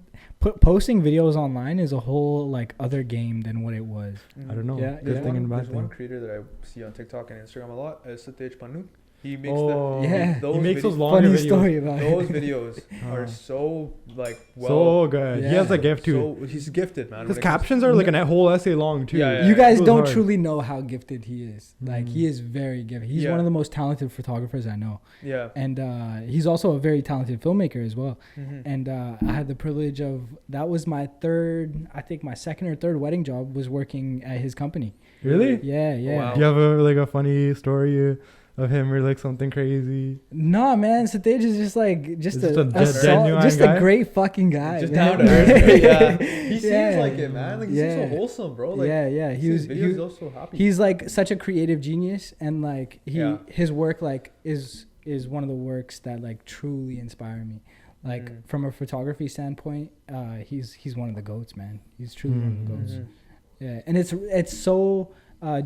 Speaker 2: posting videos online is a whole like other game than what it was.
Speaker 3: I don't know.
Speaker 2: Yeah,
Speaker 3: Good
Speaker 2: yeah.
Speaker 3: thing and bad
Speaker 1: There's one
Speaker 3: thing.
Speaker 1: creator that I see on TikTok and Instagram a lot, Satej Pannu. He makes
Speaker 3: He makes those
Speaker 1: videos,
Speaker 3: longer
Speaker 2: Funny
Speaker 3: videos.
Speaker 2: story about
Speaker 1: those
Speaker 2: it.
Speaker 1: videos are so like
Speaker 3: So good. He
Speaker 2: Yeah.
Speaker 3: has a gift too.
Speaker 1: So he's gifted, man.
Speaker 3: His
Speaker 1: when it comes
Speaker 3: captions are like a whole essay long too.
Speaker 1: Yeah,
Speaker 2: You guys
Speaker 3: It goes
Speaker 2: don't
Speaker 3: hard.
Speaker 2: truly know how gifted he is. Like he is very gifted. He's
Speaker 1: Yeah.
Speaker 2: one of the most talented photographers I know.
Speaker 1: to- Yeah.
Speaker 2: And he's also a very talented filmmaker as well.
Speaker 1: Mhm.
Speaker 2: And I had the privilege of, that was my my second or third wedding job was working at his company.
Speaker 3: Really?
Speaker 2: Yeah.
Speaker 1: wow.
Speaker 3: Do you have a funny story of him or like something crazy?
Speaker 2: No, man, Satej is just a
Speaker 3: genuine guy?
Speaker 2: great fucking guy.
Speaker 1: Just
Speaker 2: man.
Speaker 1: down to earth. Yeah. He seems
Speaker 2: Yeah.
Speaker 1: like it, man. Like he seems so wholesome, bro. Like
Speaker 2: yeah.
Speaker 1: He was also happy.
Speaker 2: He's like such a creative genius, and like his work like is one of the works that like truly inspire me. Like from a photography standpoint, he's one of the goats, man. He's truly one of the goats. Yeah, and it's so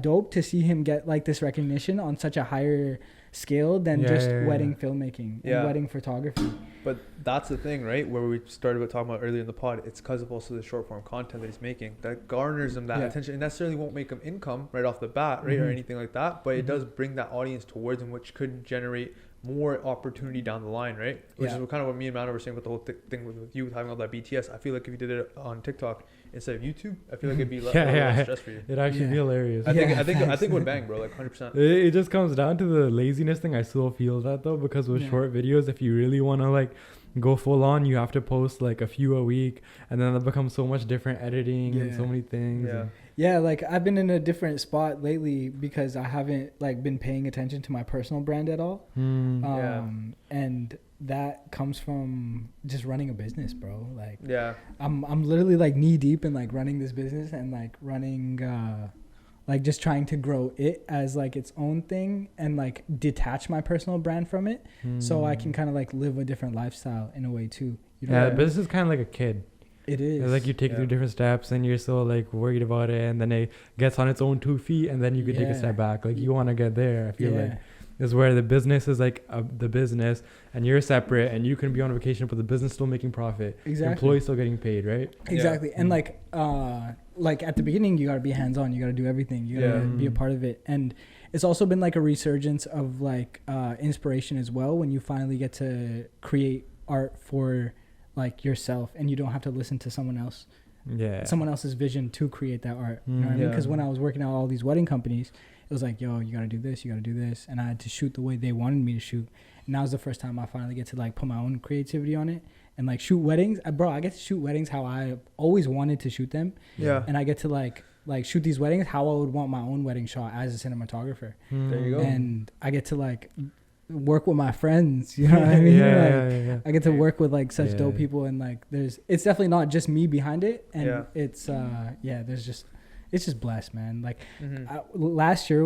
Speaker 2: dope to see him get like this recognition on such a higher scale than wedding filmmaking and wedding photography.
Speaker 1: But that's the thing, right? Where we started about talking about earlier in the pod, it's because of also the short form content that he's making that garners him that attention. It necessarily won't make him income right off the bat, right, or anything like that. But it does bring that audience towards him, which could generate more opportunity down the line, right? Which is kind of what me and Mano were saying with the whole thing with you having all that BTS. I feel like if you did it on TikTok instead of YouTube, I feel like it'd be less stress for you.
Speaker 3: It'd actually be hilarious.
Speaker 1: I think it would bang, bro, like 100%.
Speaker 3: It just comes down to the laziness thing. I still feel that though, because with short videos, if you really want to like go full on, you have to post like a few a week, and then it becomes so much different editing and so many things.
Speaker 2: Yeah, like I've been in a different spot lately because I haven't like been paying attention to my personal brand at all. And that comes from just running a business, bro. Like I'm literally like knee deep in like running this business and like running like just trying to grow it as like its own thing and like detach my personal brand from it so I can kind of like live a different lifestyle in a way too. You know
Speaker 3: business is kind of like a kid.
Speaker 2: It is.
Speaker 3: It's like you take through different steps and you're so like worried about it, and then it gets on its own 2 feet, and then you could take a step back. Like you want to get there. I feel like is where the business is like the business, and you're separate, and you can be on vacation, but the business still making profit.
Speaker 2: Exactly.
Speaker 3: Employees still getting paid, right?
Speaker 2: Exactly. And like at the beginning, you gotta be hands on. You gotta do everything. You gotta be a part of it. And it's also been like a resurgence of like inspiration as well when you finally get to create art for like yourself and you don't have to listen to someone else's vision to create that art. You know what I mean? Because when I was working at all these wedding companies, it was like, yo, you gotta do this, and I had to shoot the way they wanted me to shoot. And that was the first time I finally get to like put my own creativity on it and like shoot weddings. I get to shoot weddings how I always wanted to shoot them.
Speaker 1: Yeah.
Speaker 2: And I get to like shoot these weddings how I would want my own wedding shot as a cinematographer.
Speaker 1: There you go.
Speaker 2: And I get to like work with my friends, you know what I mean? I get to work with like such dope people, and like it's definitely not just me behind it, and it's it's just blessed, man. Like last year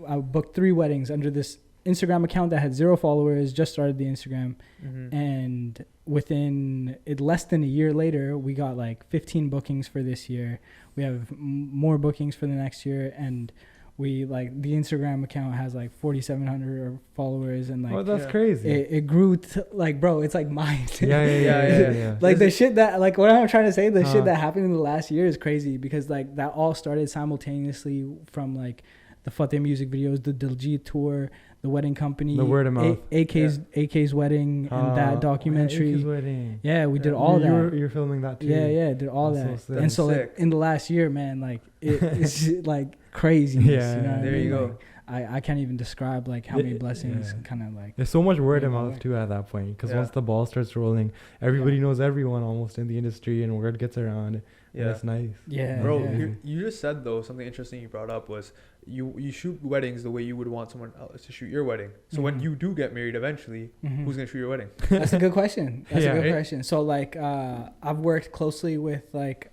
Speaker 2: I booked 3 weddings under this Instagram account that had 0 followers, just started the Instagram, and within less than a year later, we got like 15 bookings for this year. We have more bookings for the next year, and we like the Instagram account has like 4,700 followers, and like
Speaker 3: that's crazy.
Speaker 2: It grew to like, bro, it's like mine.
Speaker 3: Yeah.
Speaker 2: Like the shit that like what I'm trying to say, the shit that happened in the last year is crazy, because like that all started simultaneously from like the Fateh music videos, the Diljit tour, the wedding company,
Speaker 3: the word of mouth,
Speaker 2: AK's wedding, and that documentary.
Speaker 3: AK's wedding.
Speaker 2: Yeah, we did all that.
Speaker 3: You're filming that too.
Speaker 2: Yeah, did all that.
Speaker 3: So
Speaker 2: and so like in the last year, man, like it's like crazy.
Speaker 3: Yeah,
Speaker 2: you know
Speaker 1: there you go.
Speaker 2: Like, I can't even describe like how many blessings kind of like.
Speaker 3: There's so much word of mouth too at that point, because once the ball starts rolling, everybody knows everyone almost in the industry, and word gets around. Yeah, it's nice.
Speaker 2: Yeah,
Speaker 1: bro. Yeah. You just said though something interesting you brought up was you shoot weddings the way you would want someone else to shoot your wedding. So when you do get married eventually, who's gonna shoot your wedding?
Speaker 2: That's a good question. That's a good question. So like I've worked closely with like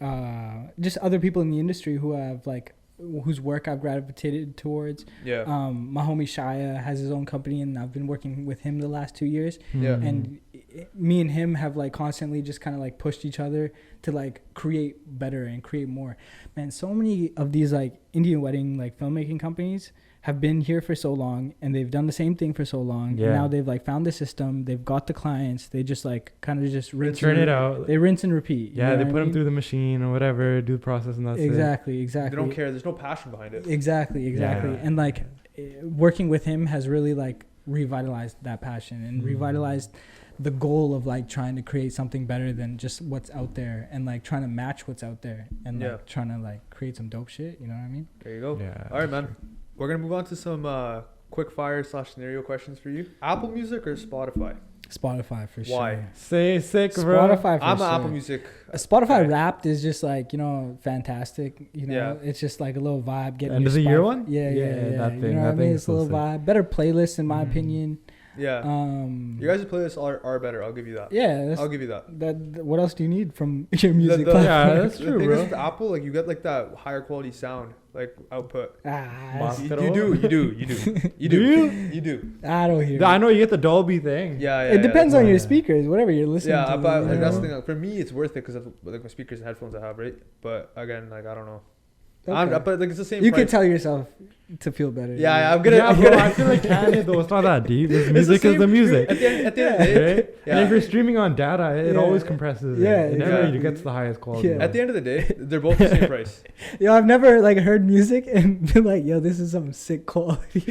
Speaker 2: just other people in the industry who have like whose work I've gravitated towards. Yeah. My homie Shia has his own company, and I've been working with him the last 2 years. Yeah. And me and him have like constantly just kind of like pushed each other to like create better and create more. Man, so many of these like Indian wedding like filmmaking companies have been here for so long, and they've done the same thing for so long. Yeah. And now they've like found the system, they've got the clients, they just like kind of just rinse
Speaker 3: it out.
Speaker 2: They rinse and repeat.
Speaker 3: Yeah, they put them through the machine or whatever, do the process, and that's
Speaker 2: exactly.
Speaker 1: They don't care. There's no passion behind it.
Speaker 2: Exactly. Yeah. And like working with him has really like revitalized that passion and revitalized the goal of like trying to create something better than just what's out there, and like trying to match what's out there, and like trying to like create some dope shit. You know what I mean?
Speaker 1: There you go. Yeah. All right, man. We're gonna move on to some quickfire / scenario questions for you. Apple Music or Spotify?
Speaker 2: Spotify for sure.
Speaker 1: Why?
Speaker 3: Say sick, bro.
Speaker 2: Spotify for
Speaker 1: I'm
Speaker 2: sure.
Speaker 1: an Apple Music.
Speaker 2: Spotify Wrapped is just like, you know, fantastic. You know, it's just like a little vibe. Getting
Speaker 3: end of the year one?
Speaker 2: Yeah.
Speaker 3: That thing,
Speaker 2: you know what I mean? It's a little vibe. Better playlist in my opinion.
Speaker 1: Yeah. Your guys' playlists are better. I'll give you that.
Speaker 2: Yeah.
Speaker 1: I'll give you that.
Speaker 2: What else do you need from your music platform?
Speaker 3: Yeah, that's true,
Speaker 1: the thing
Speaker 3: bro.
Speaker 1: is with Apple, like you get like that higher quality sound, like output. You do. You do.
Speaker 2: I don't hear.
Speaker 3: I know you get the Dolby thing.
Speaker 1: Yeah.
Speaker 2: It depends on your speakers, whatever you're listening to.
Speaker 1: Yeah, but like, that's the thing. Like, for me, it's worth it because of like my speakers and headphones I have, right? But again, like I don't know. Okay. But like it's the same.
Speaker 2: You
Speaker 1: price.
Speaker 2: can tell yourself to feel better.
Speaker 1: Yeah, I'm gonna.
Speaker 3: Bro, I feel like Canada though, it's not that deep. Music is the music.
Speaker 1: At the end of the day,
Speaker 3: right? And if you're streaming on data, it always compresses. It never gets the highest quality.
Speaker 1: Yeah. At the end of the day, they're both the same price.
Speaker 2: Yo, I've never like heard music and been like, yo, this is some sick quality.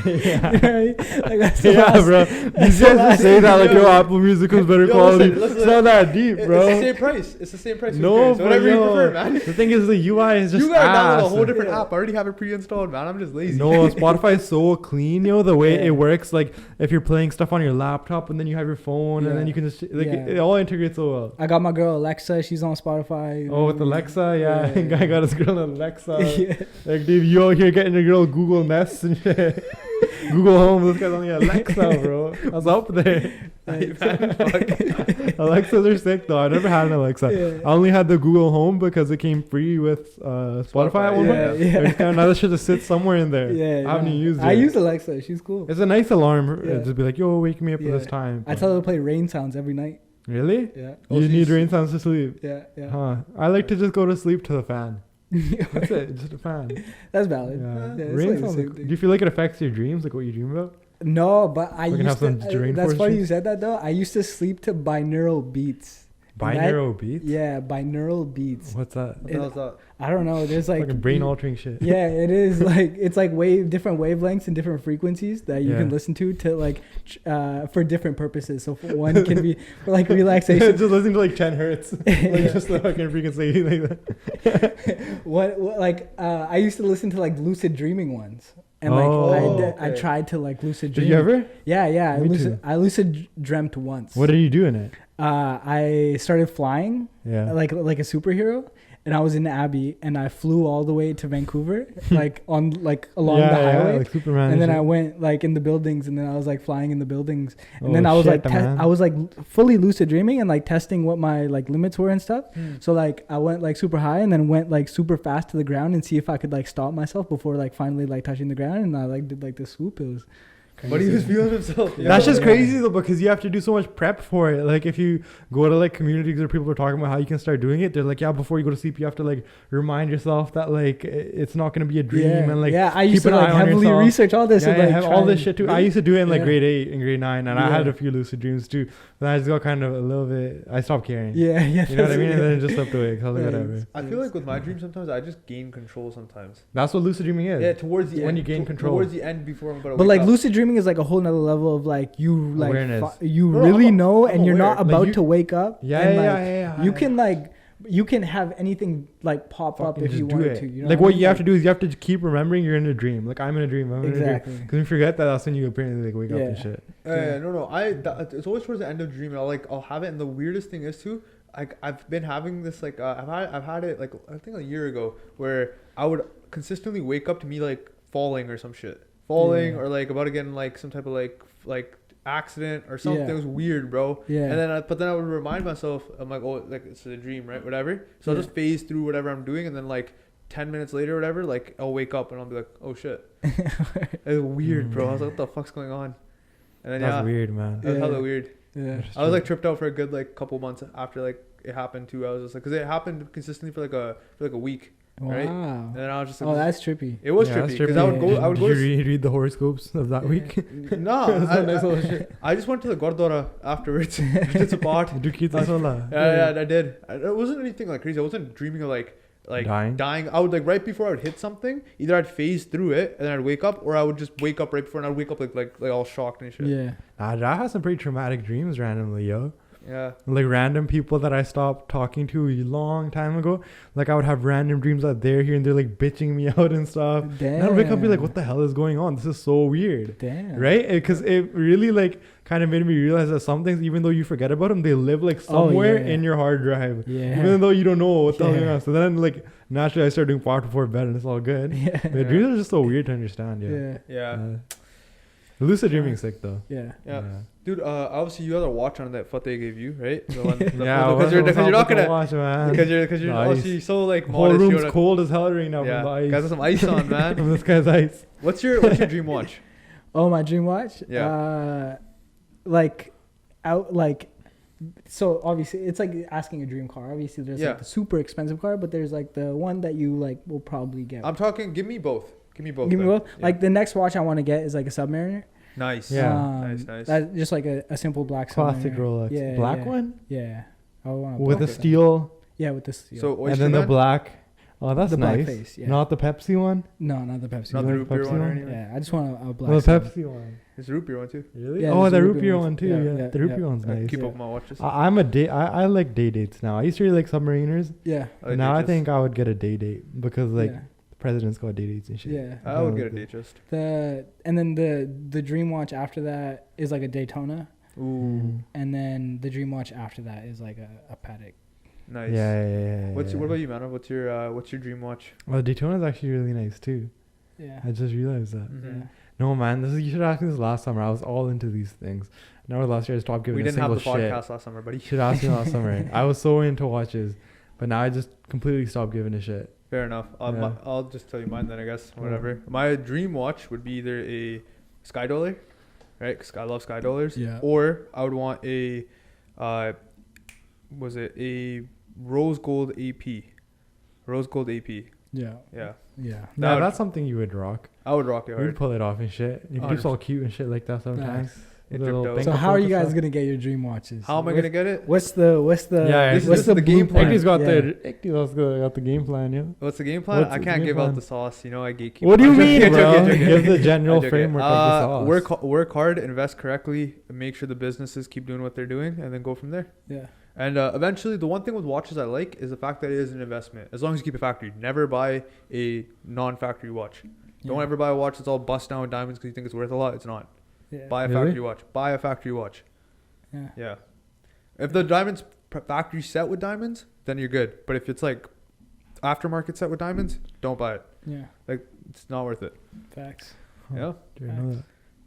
Speaker 2: You know what I mean? Like that's
Speaker 3: bro. These guys just say that like, yo, Apple Music is better quality. Listen, it's not that deep, bro.
Speaker 1: It's the same price. It's the same price.
Speaker 3: No,
Speaker 1: so whatever you prefer, man.
Speaker 3: The thing is, the UI is just
Speaker 1: you gotta download a whole different app. I already have it pre-installed, man. I'm just lazy.
Speaker 3: No, Spotify is so clean, yo. The way it works, like if you're playing stuff on your laptop and then you have your phone and then you can just like it all integrates so well.
Speaker 2: I got my girl Alexa. She's on Spotify.
Speaker 3: Oh, with Alexa, Guy got his girl Alexa. Like, dude, you out here getting your girl Google Nest and shit. Google Home. This guy's on the Alexa, bro. I was up there. Alexas are sick though. I never had an Alexa. I only had the Google Home because it came free with Spotify at one point. Now that should just sit somewhere in there. I haven't used it.
Speaker 2: I use Alexa. She's cool.
Speaker 3: It's a nice alarm. Just be like, yo, wake me up at this time.
Speaker 2: I tell her to play rain sounds every night.
Speaker 3: Really?
Speaker 2: Yeah.
Speaker 3: You need rain sounds to sleep?
Speaker 2: Yeah.
Speaker 3: Huh. I like to just go to sleep to the fan. That's it. Just a fan.
Speaker 2: That's valid.
Speaker 3: Rain sounds. Do you feel like it affects your dreams, like what you dream about?
Speaker 2: No, but I used to. That's funny you said that though. I used to sleep to binaural beats,
Speaker 3: Binaural beats?
Speaker 2: Yeah, binaural beats.
Speaker 3: What's that?
Speaker 1: What the hell's that?
Speaker 2: I don't know. There's like
Speaker 3: Fucking brain altering shit.
Speaker 2: Yeah, it is like it's like different wavelengths and different frequencies that you can listen to like for different purposes. So for one can be for like relaxation.
Speaker 3: Just listening to like 10 hertz, like just the fucking frequency like that.
Speaker 2: what like I used to listen to like lucid dreaming ones. And I tried to like lucid dream.
Speaker 3: Did you ever?
Speaker 2: Yeah. I lucid dreamt once.
Speaker 3: What did you do in it?
Speaker 2: I started flying.
Speaker 3: Yeah.
Speaker 2: Like a superhero. And I was in Abbey, and I flew all the way to Vancouver, like on like along the highway,
Speaker 3: like Superman.
Speaker 2: and then I went like in the buildings, and then I was like flying in the buildings, and then I was
Speaker 3: shit,
Speaker 2: like I was like fully lucid dreaming and like testing what my like limits were and stuff. So like I went like super high and then went like super fast to the ground and see if I could like stop myself before like finally like touching the ground, and I like did like this swoop. It was crazy.
Speaker 1: But he was feeling himself.
Speaker 3: That's just crazy though, because you have to do so much prep for it. Like if you go to like communities where people are talking about how you can start doing it, they're like, yeah, before you go to sleep, you have to like remind yourself that like it's not going to be a dream, and like
Speaker 2: I used to like heavily research all this.
Speaker 3: And,
Speaker 2: like,
Speaker 3: I have all this shit too. I used to do it in like grade 8 and grade 9, and I had a few lucid dreams too. But I just got kind of a little bit. I stopped caring.
Speaker 2: Yeah.
Speaker 3: You know what I mean? And then it just slipped away. Cause I was like, whatever.
Speaker 1: I feel like with my dreams sometimes I just gain control sometimes.
Speaker 3: That's what lucid dreaming is.
Speaker 1: Yeah, towards the end.
Speaker 3: When you gain control.
Speaker 1: Towards the end before I'm about to
Speaker 2: But
Speaker 1: wake
Speaker 2: like
Speaker 1: up.
Speaker 2: lucid dreaming is like a whole nother level of like you like
Speaker 3: awareness.
Speaker 2: you
Speaker 1: No,
Speaker 2: really
Speaker 1: I'm
Speaker 2: know, and you're
Speaker 1: aware.
Speaker 2: not about
Speaker 3: Like
Speaker 2: to wake up.
Speaker 3: Yeah.
Speaker 2: You can like you can have anything like pop up if you wanted to. You know
Speaker 3: like what you have to do is you have to keep remembering you're in a dream. Like I'm in a dream.
Speaker 2: Exactly.
Speaker 3: Because when you forget that, that's when you apparently like wake up and shit.
Speaker 1: No. It's always towards the end of the dream. I'll have it, and the weirdest thing is too. Like I've been having this like I've had it like I think a year ago where I would consistently wake up to me like falling or some shit, or like about to get in like some type of like accident or something. It was weird, bro. And then I would remind myself, I'm like, oh, like it's a dream, right? Whatever. So I'll just phase through whatever I'm doing, and then like 10 minutes later or whatever, like I'll wake up and I'll be like, oh shit. It's weird, bro. I was like, what the fuck's going on? And then
Speaker 3: that's weird, man.
Speaker 1: That's hella weird.
Speaker 2: Yeah.
Speaker 1: I was like tripped out for a good like couple months after like it happened too. I was just like, because it happened consistently for like a week. Right?
Speaker 2: Wow.
Speaker 1: And then I was just like,
Speaker 2: oh, that's trippy.
Speaker 1: It was trippy because I would go.
Speaker 3: Did you read the horoscopes of that week?
Speaker 1: No, I just went to the Gurdwara afterwards. It's a part. Yeah, I did. It wasn't anything like crazy. I wasn't dreaming of like dying. I would like right before I would hit something, either I'd phase through it and then I'd wake up, or I would just wake up right before and I'd wake up like all shocked and shit.
Speaker 2: Yeah.
Speaker 3: I had some pretty traumatic dreams randomly, yo.
Speaker 1: Yeah.
Speaker 3: Like random people that I stopped talking to a long time ago. Like I would have random dreams that they're here and they're like bitching me out and stuff.
Speaker 2: Damn.
Speaker 3: And I'd wake up and be like, what the hell is going on? This is so weird.
Speaker 2: Damn.
Speaker 3: Right? Because it really like kind of made me realize that some things, even though you forget about them, they live like somewhere in your hard drive.
Speaker 2: Yeah.
Speaker 3: Even though you don't know what the hell going on. So then like naturally I started doing part before bed and it's all good.
Speaker 2: Yeah.
Speaker 3: The dreams are just so weird to understand.
Speaker 1: Yeah.
Speaker 3: Lucid dreaming sick though.
Speaker 1: Yeah. Dude, obviously you had a watch on that Fateh gave you, right?
Speaker 3: Because
Speaker 1: you're not gonna
Speaker 3: watch, man.
Speaker 1: because you're
Speaker 3: nice.
Speaker 1: obviously so like
Speaker 3: the whole
Speaker 1: modest.
Speaker 3: room's cold as hell right now from the ice.
Speaker 1: Guys, got some ice on, man.
Speaker 3: From this guy's ice.
Speaker 1: What's your dream watch?
Speaker 2: Oh, my dream watch?
Speaker 1: Yeah.
Speaker 2: So obviously it's like asking a dream car. Obviously there's like the super expensive car, but there's like the one that you like will probably get.
Speaker 1: I'm talking. Give me both. Give me both.
Speaker 2: Yeah. Like the next watch I want to get is like a Submariner.
Speaker 1: Nice.
Speaker 2: Yeah.
Speaker 1: Nice.
Speaker 2: That's just like a simple black
Speaker 3: classic
Speaker 2: Submariner.
Speaker 3: Rolex.
Speaker 2: Yeah,
Speaker 3: Black one?
Speaker 2: Yeah. I want
Speaker 3: with the steel.
Speaker 2: Yeah, with the steel.
Speaker 1: So
Speaker 3: and then the black. Oh, that's
Speaker 2: the
Speaker 3: nice.
Speaker 2: Black face,
Speaker 3: Not the Pepsi one?
Speaker 2: No, not the Pepsi
Speaker 1: one. Not the root beer one or anything?
Speaker 2: Yeah, I just want a black.
Speaker 3: No, the Pepsi one.
Speaker 1: There's a root beer one too.
Speaker 3: Really?
Speaker 2: Yeah,
Speaker 3: oh, the root beer one too. Yeah, the root beer one's nice.
Speaker 1: Keep up with my watches.
Speaker 3: I like day dates now. I used to really like Submariners.
Speaker 2: Yeah.
Speaker 3: Now I think I would get a day date because like the president's got day dates and shit.
Speaker 2: Yeah.
Speaker 1: I would get a day just.
Speaker 2: And then the dream watch after that is like a Daytona.
Speaker 1: Ooh.
Speaker 2: And then the dream watch after that is like a Patek.
Speaker 1: Nice.
Speaker 3: Yeah.
Speaker 1: What about you, Mano? What's your dream watch?
Speaker 3: Well, Daytona's actually really nice too.
Speaker 2: Yeah.
Speaker 3: I just realized that.
Speaker 1: Mm-hmm.
Speaker 2: Yeah.
Speaker 3: No, man, you should ask me this last summer. I was all into these things. Now last year I stopped giving a single shit.
Speaker 1: We didn't have the podcast last summer, buddy.
Speaker 3: You should ask me last summer. I was so into watches, but now I just completely stopped giving a shit.
Speaker 1: Fair enough. I'll just tell you mine then, I guess. Whatever. My dream watch would be either a Sky Dollar, right? Because I love Sky Dollars.
Speaker 2: Yeah.
Speaker 1: Or I would want a Rose Gold AP. Rose Gold AP.
Speaker 2: Yeah.
Speaker 3: That's something you would rock.
Speaker 1: I would rock it hard.
Speaker 3: You'd pull it off and shit. You could do all cute and shit like that sometimes.
Speaker 2: Nice.
Speaker 1: It
Speaker 3: Little
Speaker 1: dripped out.
Speaker 3: thing.
Speaker 2: So how are you guys
Speaker 3: Focus
Speaker 2: gonna get your dream watches?
Speaker 1: How am I gonna get it?
Speaker 2: What's the
Speaker 3: Yeah,
Speaker 1: this
Speaker 2: what's
Speaker 1: is
Speaker 2: the
Speaker 1: the game plan.
Speaker 3: Ecky's got
Speaker 2: Yeah.
Speaker 3: got the game plan, yeah.
Speaker 1: What's the game plan?
Speaker 3: What's
Speaker 1: I
Speaker 3: the
Speaker 1: can't
Speaker 3: game
Speaker 1: give
Speaker 3: plan?
Speaker 1: out the sauce. You know, I gatekeep.
Speaker 3: What do you
Speaker 1: I'm
Speaker 3: mean,
Speaker 1: joking,
Speaker 3: bro?
Speaker 1: joking, joking.
Speaker 3: Give the general
Speaker 1: I'm joking.
Speaker 3: framework of the sauce.
Speaker 1: Work hard, invest correctly, make sure the businesses keep doing what they're doing, and then go from there.
Speaker 2: Yeah.
Speaker 1: And eventually, the one thing with watches I like is the fact that it is an investment. As long as you keep it factory, never buy a non-factory watch. Don't ever buy a watch that's all bust down with diamonds because you think it's worth a lot. It's not.
Speaker 2: Yeah.
Speaker 1: Buy a
Speaker 3: Really?
Speaker 1: factory watch. Buy a factory watch.
Speaker 2: Yeah.
Speaker 1: Yeah. If the diamonds factory set with diamonds, then you're good. But if it's like aftermarket set with diamonds, don't buy it.
Speaker 2: Yeah.
Speaker 1: It's not worth it.
Speaker 2: Facts.
Speaker 1: Yeah.
Speaker 3: Didn't know that.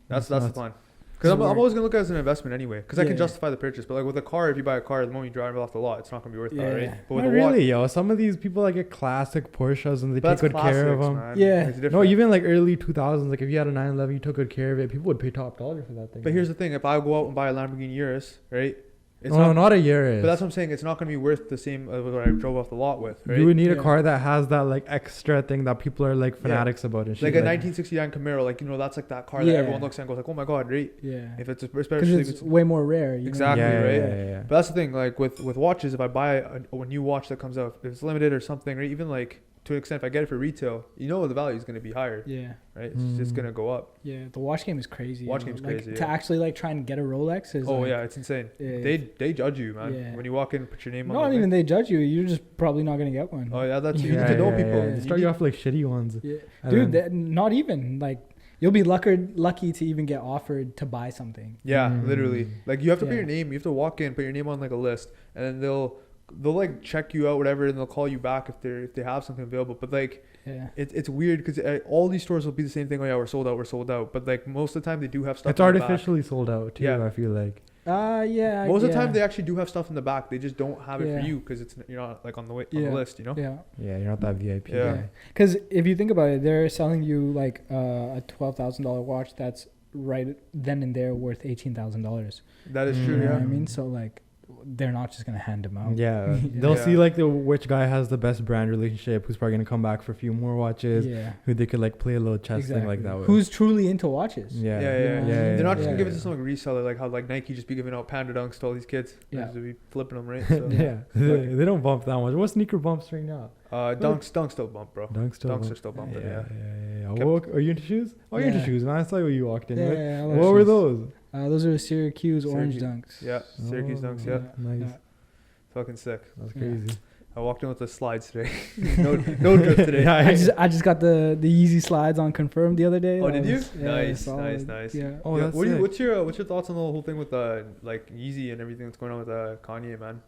Speaker 1: That's the plan. Because I'm always gonna look at it as an investment anyway. Because I
Speaker 2: Yeah,
Speaker 1: can
Speaker 2: yeah. justify
Speaker 1: justify the purchase. But like with a car, if you buy a car, the moment you drive it off the lot, it's not gonna be worth that,
Speaker 2: Yeah.
Speaker 1: right? But with
Speaker 3: Not
Speaker 1: a watch,
Speaker 3: really, yo. Some of these people like get classic Porsches and they
Speaker 1: but
Speaker 3: take
Speaker 1: that's
Speaker 3: good care of
Speaker 1: classics,
Speaker 3: them.
Speaker 1: man.
Speaker 2: Yeah.
Speaker 1: It's
Speaker 3: No,
Speaker 1: different.
Speaker 3: even like early 2000s, like if you had a 911, you took good care of it. People would pay top dollar for that thing.
Speaker 1: But here's the thing: if I go out and buy a Lamborghini Urus, right? It's
Speaker 3: no, not a Yaris.
Speaker 1: But that's what I'm saying. It's not going to be worth the same as what I drove off the lot with, right?
Speaker 3: You would need a
Speaker 2: Yeah.
Speaker 3: car that has that like extra thing that people are like fanatics about and shit.
Speaker 1: Like a 1969 Camaro, like, you know, that's like that car that
Speaker 2: Yeah.
Speaker 1: everyone looks at and goes like, oh my god, right?
Speaker 2: Yeah.
Speaker 1: If it's
Speaker 2: Because
Speaker 1: especially if
Speaker 2: it's
Speaker 1: it's
Speaker 2: way more rare. You know?
Speaker 1: Exactly,
Speaker 3: yeah,
Speaker 1: right?
Speaker 3: Yeah.
Speaker 1: But that's the thing, like with watches, if I buy a new watch that comes out, if it's limited or something, right? Even like to an extent, if I get it for retail, you know the value is going to be higher,
Speaker 2: Yeah.
Speaker 1: right? It's just going to go up.
Speaker 2: Yeah. The watch game is crazy.
Speaker 1: Watch
Speaker 2: you know?
Speaker 1: game's
Speaker 2: Like,
Speaker 1: crazy,
Speaker 2: To
Speaker 1: yeah.
Speaker 2: actually like try and get a Rolex is.
Speaker 1: Oh
Speaker 2: like,
Speaker 1: yeah, it's insane.
Speaker 2: Yeah.
Speaker 1: They judge you, man.
Speaker 2: Yeah.
Speaker 1: When you walk in, put your name on.
Speaker 2: Not
Speaker 1: the
Speaker 2: even
Speaker 1: thing.
Speaker 2: they judge you. You're just probably not gonna get one.
Speaker 1: Oh yeah, that's you
Speaker 2: Yeah,
Speaker 1: need to know people.
Speaker 3: They
Speaker 1: You
Speaker 3: start
Speaker 1: need-
Speaker 3: you off like shitty ones.
Speaker 2: Yeah.
Speaker 3: And
Speaker 2: Dude,
Speaker 3: then-
Speaker 2: not even like you'll be lucky to even get offered to buy something.
Speaker 1: Yeah,
Speaker 3: Mm.
Speaker 1: literally. Like you have to put
Speaker 2: Yeah.
Speaker 1: your name. You have to walk in, put your name on like a list, and then they'll like check you out, whatever, and they'll call you back if they have something available. But like
Speaker 2: Yeah.
Speaker 1: it's weird because all these stores will be the same thing. Oh yeah, we're sold out. But like most of the time they do have stuff.
Speaker 3: It's
Speaker 1: in the back.
Speaker 3: artificially sold out too.
Speaker 1: Yeah.
Speaker 3: I feel like.
Speaker 2: Yeah.
Speaker 1: Most of the
Speaker 2: yeah.
Speaker 1: time they actually do have stuff in the back. They just don't have it
Speaker 2: Yeah.
Speaker 1: for you because you're not like on the
Speaker 2: Yeah.
Speaker 1: list. You know.
Speaker 2: Yeah.
Speaker 3: Yeah, you're not that VIP.
Speaker 1: Yeah.
Speaker 3: guy.
Speaker 2: Because if you think about it, they're selling you like a $12,000 watch that's right then and there worth $18,000.
Speaker 1: That is
Speaker 3: Mm.
Speaker 1: true.
Speaker 2: You know
Speaker 1: Yeah.
Speaker 2: what I mean? So like, they're not just gonna hand them out.
Speaker 3: Yeah,
Speaker 2: Yeah.
Speaker 3: they'll
Speaker 1: Yeah.
Speaker 3: see like which guy has the best brand relationship, who's probably gonna come back for a few more watches,
Speaker 2: Yeah.
Speaker 3: who they could like play a little chess thing like that with.
Speaker 2: Who's truly into watches?
Speaker 3: Yeah,
Speaker 1: Yeah,
Speaker 2: yeah.
Speaker 1: They're not just gonna
Speaker 2: Yeah.
Speaker 1: give it to some like reseller, like how like Nike just be giving out Panda Dunks to all these kids.
Speaker 2: Yeah.
Speaker 1: Just be flipping them, right? So,
Speaker 3: Yeah, they don't bump that much. What sneaker bumps right now?
Speaker 1: Dunks still bump, bro.
Speaker 3: Dunks still
Speaker 1: Dunks
Speaker 3: bump.
Speaker 1: are still bumping.
Speaker 3: Yeah,
Speaker 1: Yeah.
Speaker 3: yeah. What, are you into shoes? Oh, you're into
Speaker 2: Yeah.
Speaker 3: shoes, man. I saw you walked in.
Speaker 2: Yeah,
Speaker 3: Right?
Speaker 2: yeah, I love
Speaker 3: What were
Speaker 2: shoes.
Speaker 3: those?
Speaker 2: Those are Syracuse orange dunks.
Speaker 1: Yeah, Syracuse
Speaker 3: Oh,
Speaker 1: Dunks. Yeah,
Speaker 3: nice.
Speaker 2: Yeah.
Speaker 1: fucking sick.
Speaker 3: That's
Speaker 2: Yeah.
Speaker 3: crazy.
Speaker 1: I walked in with the slides today. no drip today.
Speaker 3: Yeah,
Speaker 2: I just got the Yeezy slides on confirmed the other day.
Speaker 1: Oh,
Speaker 2: That
Speaker 1: did you?
Speaker 2: was- yeah,
Speaker 1: Nice,
Speaker 2: solid.
Speaker 1: nice.
Speaker 2: Yeah.
Speaker 3: Oh,
Speaker 1: Yeah,
Speaker 3: that's
Speaker 1: what do you,
Speaker 3: sick.
Speaker 1: what's your thoughts on the whole thing with like Yeezy and everything that's going on with Kanye, man?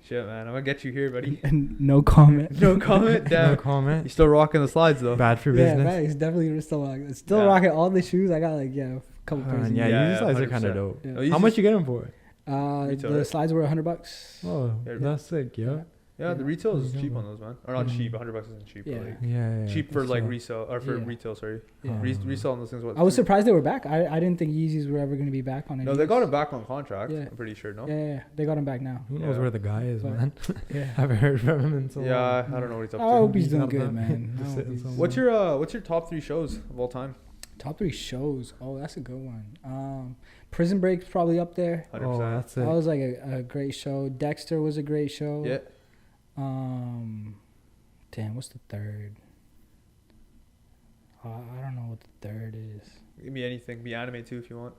Speaker 1: Shit, man, I'm gonna get you here, buddy.
Speaker 2: And no comment.
Speaker 1: No comment.
Speaker 3: No
Speaker 1: Damn. You
Speaker 3: comment.
Speaker 1: still rocking the slides though?
Speaker 3: Bad for
Speaker 2: Yeah,
Speaker 3: business.
Speaker 2: man, it's definitely still rocking. Still
Speaker 1: Yeah.
Speaker 2: rocking all the shoes. I got like a couple pairs.
Speaker 3: Yeah,
Speaker 1: Yeah,
Speaker 3: Yeezy slides are
Speaker 1: 100%.
Speaker 3: kind of dope.
Speaker 2: Yeah.
Speaker 1: Oh,
Speaker 3: How much you get them for?
Speaker 1: Retail,
Speaker 2: The
Speaker 1: right?
Speaker 2: slides were $100.
Speaker 3: Oh,
Speaker 1: Yeah.
Speaker 3: that's sick. Yeah.
Speaker 1: Yeah, the retail is
Speaker 3: Yeah.
Speaker 1: cheap on those, man. Or not
Speaker 3: Mhm.
Speaker 1: cheap. $100 isn't cheap.
Speaker 2: Yeah.
Speaker 1: But like
Speaker 3: Yeah.
Speaker 1: cheap for
Speaker 3: That's
Speaker 1: like
Speaker 3: all.
Speaker 1: resale or for
Speaker 2: Yeah.
Speaker 1: retail. Sorry,
Speaker 2: Yeah.
Speaker 1: resale on those things. What?
Speaker 2: I was surprised they were back. I didn't think Yeezys were ever going to be back on it.
Speaker 1: No, they got him back on contract.
Speaker 2: Yeah.
Speaker 1: I'm pretty sure. No.
Speaker 2: Yeah, they got him back now.
Speaker 3: Who knows
Speaker 1: Yeah.
Speaker 3: where the guy is,
Speaker 2: But-
Speaker 3: man?
Speaker 2: Yeah.
Speaker 3: Haven't heard from him in so long.
Speaker 1: Yeah, I don't know what he's up
Speaker 2: I
Speaker 1: to.
Speaker 2: hope he's
Speaker 3: He's
Speaker 2: doing
Speaker 3: not
Speaker 2: good,
Speaker 3: that-
Speaker 2: man. I
Speaker 3: just
Speaker 2: hope
Speaker 3: sitting
Speaker 2: he's-
Speaker 3: somewhere.
Speaker 1: What's your top 3 shows of all time?
Speaker 2: Top 3 shows? Oh, that's a good one. Prison Break's probably up there.
Speaker 1: 100%.
Speaker 3: Oh, that's
Speaker 2: That
Speaker 3: it.
Speaker 2: was like a great show. Dexter was a great show.
Speaker 1: Yeah.
Speaker 2: Damn, what's the third? I don't know what the third is.
Speaker 1: Give me anything. Be anime too if you want.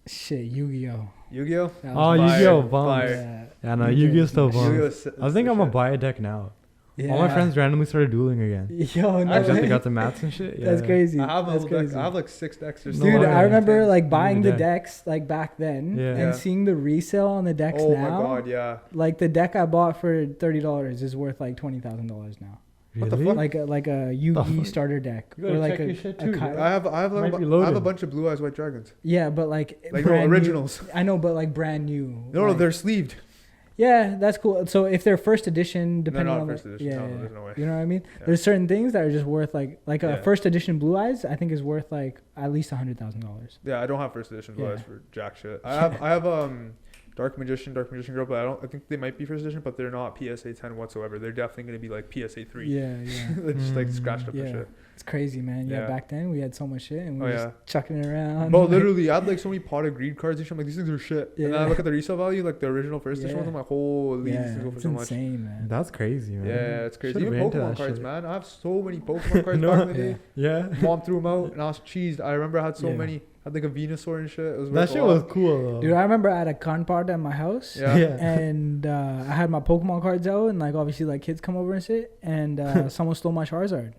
Speaker 2: Shit, Yu-Gi-Oh.
Speaker 1: Yu-Gi-Oh.
Speaker 2: That
Speaker 3: Oh,
Speaker 2: was
Speaker 3: Yu-Gi-Oh!
Speaker 1: Fire,
Speaker 3: Bumps.
Speaker 1: fire.
Speaker 3: Yeah, no, Yu-Gi-Oh! Still
Speaker 1: Yu-Gi-Oh!
Speaker 3: bumps. I think I'm gonna buy a deck now.
Speaker 2: Yeah.
Speaker 3: All my friends randomly started dueling again.
Speaker 2: Yo, no
Speaker 1: Actually,
Speaker 3: They
Speaker 2: way.
Speaker 3: got the mats and shit. Yeah.
Speaker 2: That's crazy.
Speaker 1: I have a
Speaker 2: That's
Speaker 1: whole deck.
Speaker 2: crazy.
Speaker 1: I have like 6 decks or
Speaker 3: No
Speaker 2: Dude,
Speaker 3: way.
Speaker 2: I remember
Speaker 1: Tens.
Speaker 2: like buying the
Speaker 3: deck.
Speaker 2: decks like back then
Speaker 3: Yeah.
Speaker 2: and
Speaker 1: Yeah.
Speaker 2: seeing the resale on the decks
Speaker 1: Oh
Speaker 2: now.
Speaker 1: my god, yeah.
Speaker 2: Like the deck I bought for $30 is worth like $20,000 now.
Speaker 1: What the
Speaker 3: Really?
Speaker 1: fuck?
Speaker 2: Like a Yu-Gi
Speaker 3: fuck?
Speaker 2: starter deck
Speaker 3: You gotta
Speaker 2: or like
Speaker 3: check your shit
Speaker 2: a
Speaker 3: too,
Speaker 2: ki-
Speaker 3: bro.
Speaker 1: I have
Speaker 3: Might be
Speaker 1: a
Speaker 3: loaded.
Speaker 1: bunch of Blue Eyes White Dragons.
Speaker 2: yeah, but like
Speaker 1: Like no
Speaker 2: brand new-
Speaker 1: originals.
Speaker 2: I know, but like brand new.
Speaker 1: No,
Speaker 2: like,
Speaker 1: they're sleeved.
Speaker 2: yeah, that's cool. So if they're first edition,
Speaker 1: They're
Speaker 2: depending
Speaker 1: not
Speaker 2: on
Speaker 1: first
Speaker 2: the,
Speaker 1: edition.
Speaker 2: yeah,
Speaker 1: No,
Speaker 2: yeah.
Speaker 1: there's no way.
Speaker 2: You know what I mean?
Speaker 1: Yeah.
Speaker 2: There's certain things that are just worth like a
Speaker 1: Yeah.
Speaker 2: first edition Blue Eyes. I think is worth like at least $100,000.
Speaker 1: Yeah, I don't have first edition Blue
Speaker 2: Yeah.
Speaker 1: Eyes for jack shit. I have Dark Magician Girl, but I think they might be first edition, but they're not PSA 10 whatsoever. They're definitely going to be like PSA 3.
Speaker 2: Yeah.
Speaker 1: It's just like scratched up and shit.
Speaker 2: It's crazy, man. Yeah, back then we had so much shit and we were just chucking it around.
Speaker 1: Bro, literally, I had like so many pot of greed cards and shit. I'm like, these things are shit.
Speaker 2: Yeah.
Speaker 1: And then I look at the resale value, like the original first edition ones. I'm like, holy, these things go for so much.
Speaker 2: It's insane, man.
Speaker 3: That's crazy, man.
Speaker 1: Yeah, it's crazy.
Speaker 3: Should've
Speaker 1: Even
Speaker 3: been into
Speaker 1: Pokemon
Speaker 3: that
Speaker 1: cards,
Speaker 3: shit.
Speaker 1: man. I have so many Pokemon cards back in the day.
Speaker 3: Yeah.
Speaker 1: Mom threw them out and I was cheesed. I remember I had so many. I had like a Venusaur and shit. It was
Speaker 3: That shit was cool, though.
Speaker 2: Dude, I remember I had a con part at my house.
Speaker 1: Yeah.
Speaker 2: And I had my Pokemon cards out, and like obviously like kids come over and shit, and someone stole my Charizard.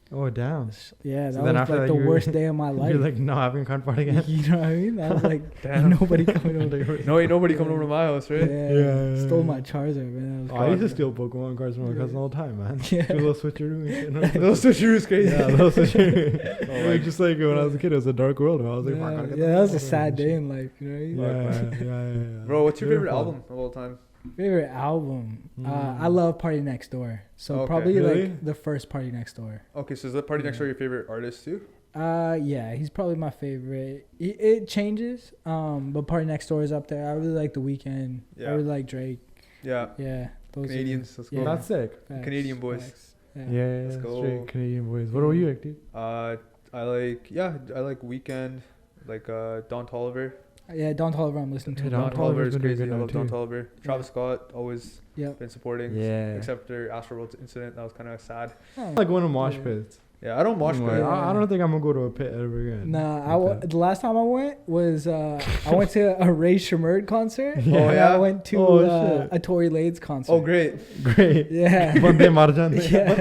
Speaker 3: Oh, damn.
Speaker 2: Yeah,
Speaker 3: So
Speaker 2: that
Speaker 3: then
Speaker 2: was
Speaker 3: after
Speaker 2: like
Speaker 3: that
Speaker 2: the
Speaker 3: you-
Speaker 2: worst day of my life.
Speaker 3: You're like, no, having a con party again.
Speaker 2: You know what I mean? I was like,
Speaker 1: Damn.
Speaker 2: nobody coming over.
Speaker 1: No, ain't nobody coming over to my house, right?
Speaker 2: Yeah, stole my Charizard, man. That was
Speaker 3: I used to
Speaker 2: crazy.
Speaker 3: steal Pokemon cards from my cousin all the time, man.
Speaker 2: Yeah.
Speaker 3: Do a little switcheroo and shit.
Speaker 1: Those switcheroo is crazy.
Speaker 3: Yeah, little switcheroo. Like, just like when I was a kid, it was a dark world. And I was like, fuck, I gotta get
Speaker 2: Yeah,
Speaker 3: the
Speaker 2: that was a
Speaker 3: Pokemon
Speaker 2: sad
Speaker 3: and
Speaker 2: day
Speaker 3: shit.
Speaker 2: in life, you know what I mean?
Speaker 3: Yeah.
Speaker 1: Bro, what's your
Speaker 3: Very
Speaker 1: favorite
Speaker 3: fun.
Speaker 1: album of all time?
Speaker 2: Favorite album? I love Party Next Door. So
Speaker 1: Okay.
Speaker 2: probably
Speaker 3: Really?
Speaker 2: like the first Party Next Door.
Speaker 1: Okay, so is that Party Next Door your favorite artist too?
Speaker 2: Yeah, he's probably my favorite. It changes, but Party Next Door is up there. I really like The Weeknd.
Speaker 1: Yeah.
Speaker 2: I really like Drake.
Speaker 1: Yeah.
Speaker 2: Yeah, those are-
Speaker 1: Canadians, let's go.
Speaker 2: Yeah.
Speaker 3: That's sick.
Speaker 2: facts,
Speaker 1: Canadian boys.
Speaker 2: facts.
Speaker 3: Yeah,
Speaker 1: Let's go.
Speaker 3: straight Canadian boys. What about you, dude?
Speaker 1: I like Weekend, like Don Toliver.
Speaker 2: Yeah, Don Toliver I'm listening to.
Speaker 3: Hey,
Speaker 1: Don
Speaker 3: Don
Speaker 1: Toliver
Speaker 3: Toliver's
Speaker 1: is
Speaker 3: been doing
Speaker 1: crazy.
Speaker 3: good
Speaker 1: I
Speaker 3: now,
Speaker 1: love Don
Speaker 3: too.
Speaker 1: Toliver. Travis Scott always
Speaker 2: Yep.
Speaker 1: been supporting.
Speaker 3: Yeah.
Speaker 1: Except for Astroworld's incident, that was kind of sad.
Speaker 2: Oh,
Speaker 3: Like one of mosh
Speaker 2: Yeah.
Speaker 3: pits.
Speaker 1: Yeah, I don't watch
Speaker 3: Like,
Speaker 1: pit.
Speaker 3: I don't think I'm gonna go to a pit ever again.
Speaker 2: Nah,
Speaker 3: Like that.
Speaker 2: the last time I went was I went to a Ray Shermerd concert.
Speaker 3: Yeah.
Speaker 1: Oh,
Speaker 2: and
Speaker 1: yeah?
Speaker 2: I went to
Speaker 3: Oh, shit.
Speaker 2: a Tory Lanez concert.
Speaker 1: Oh, great.
Speaker 3: Great.
Speaker 2: Yeah.
Speaker 3: Bande Marjan.
Speaker 2: Yeah.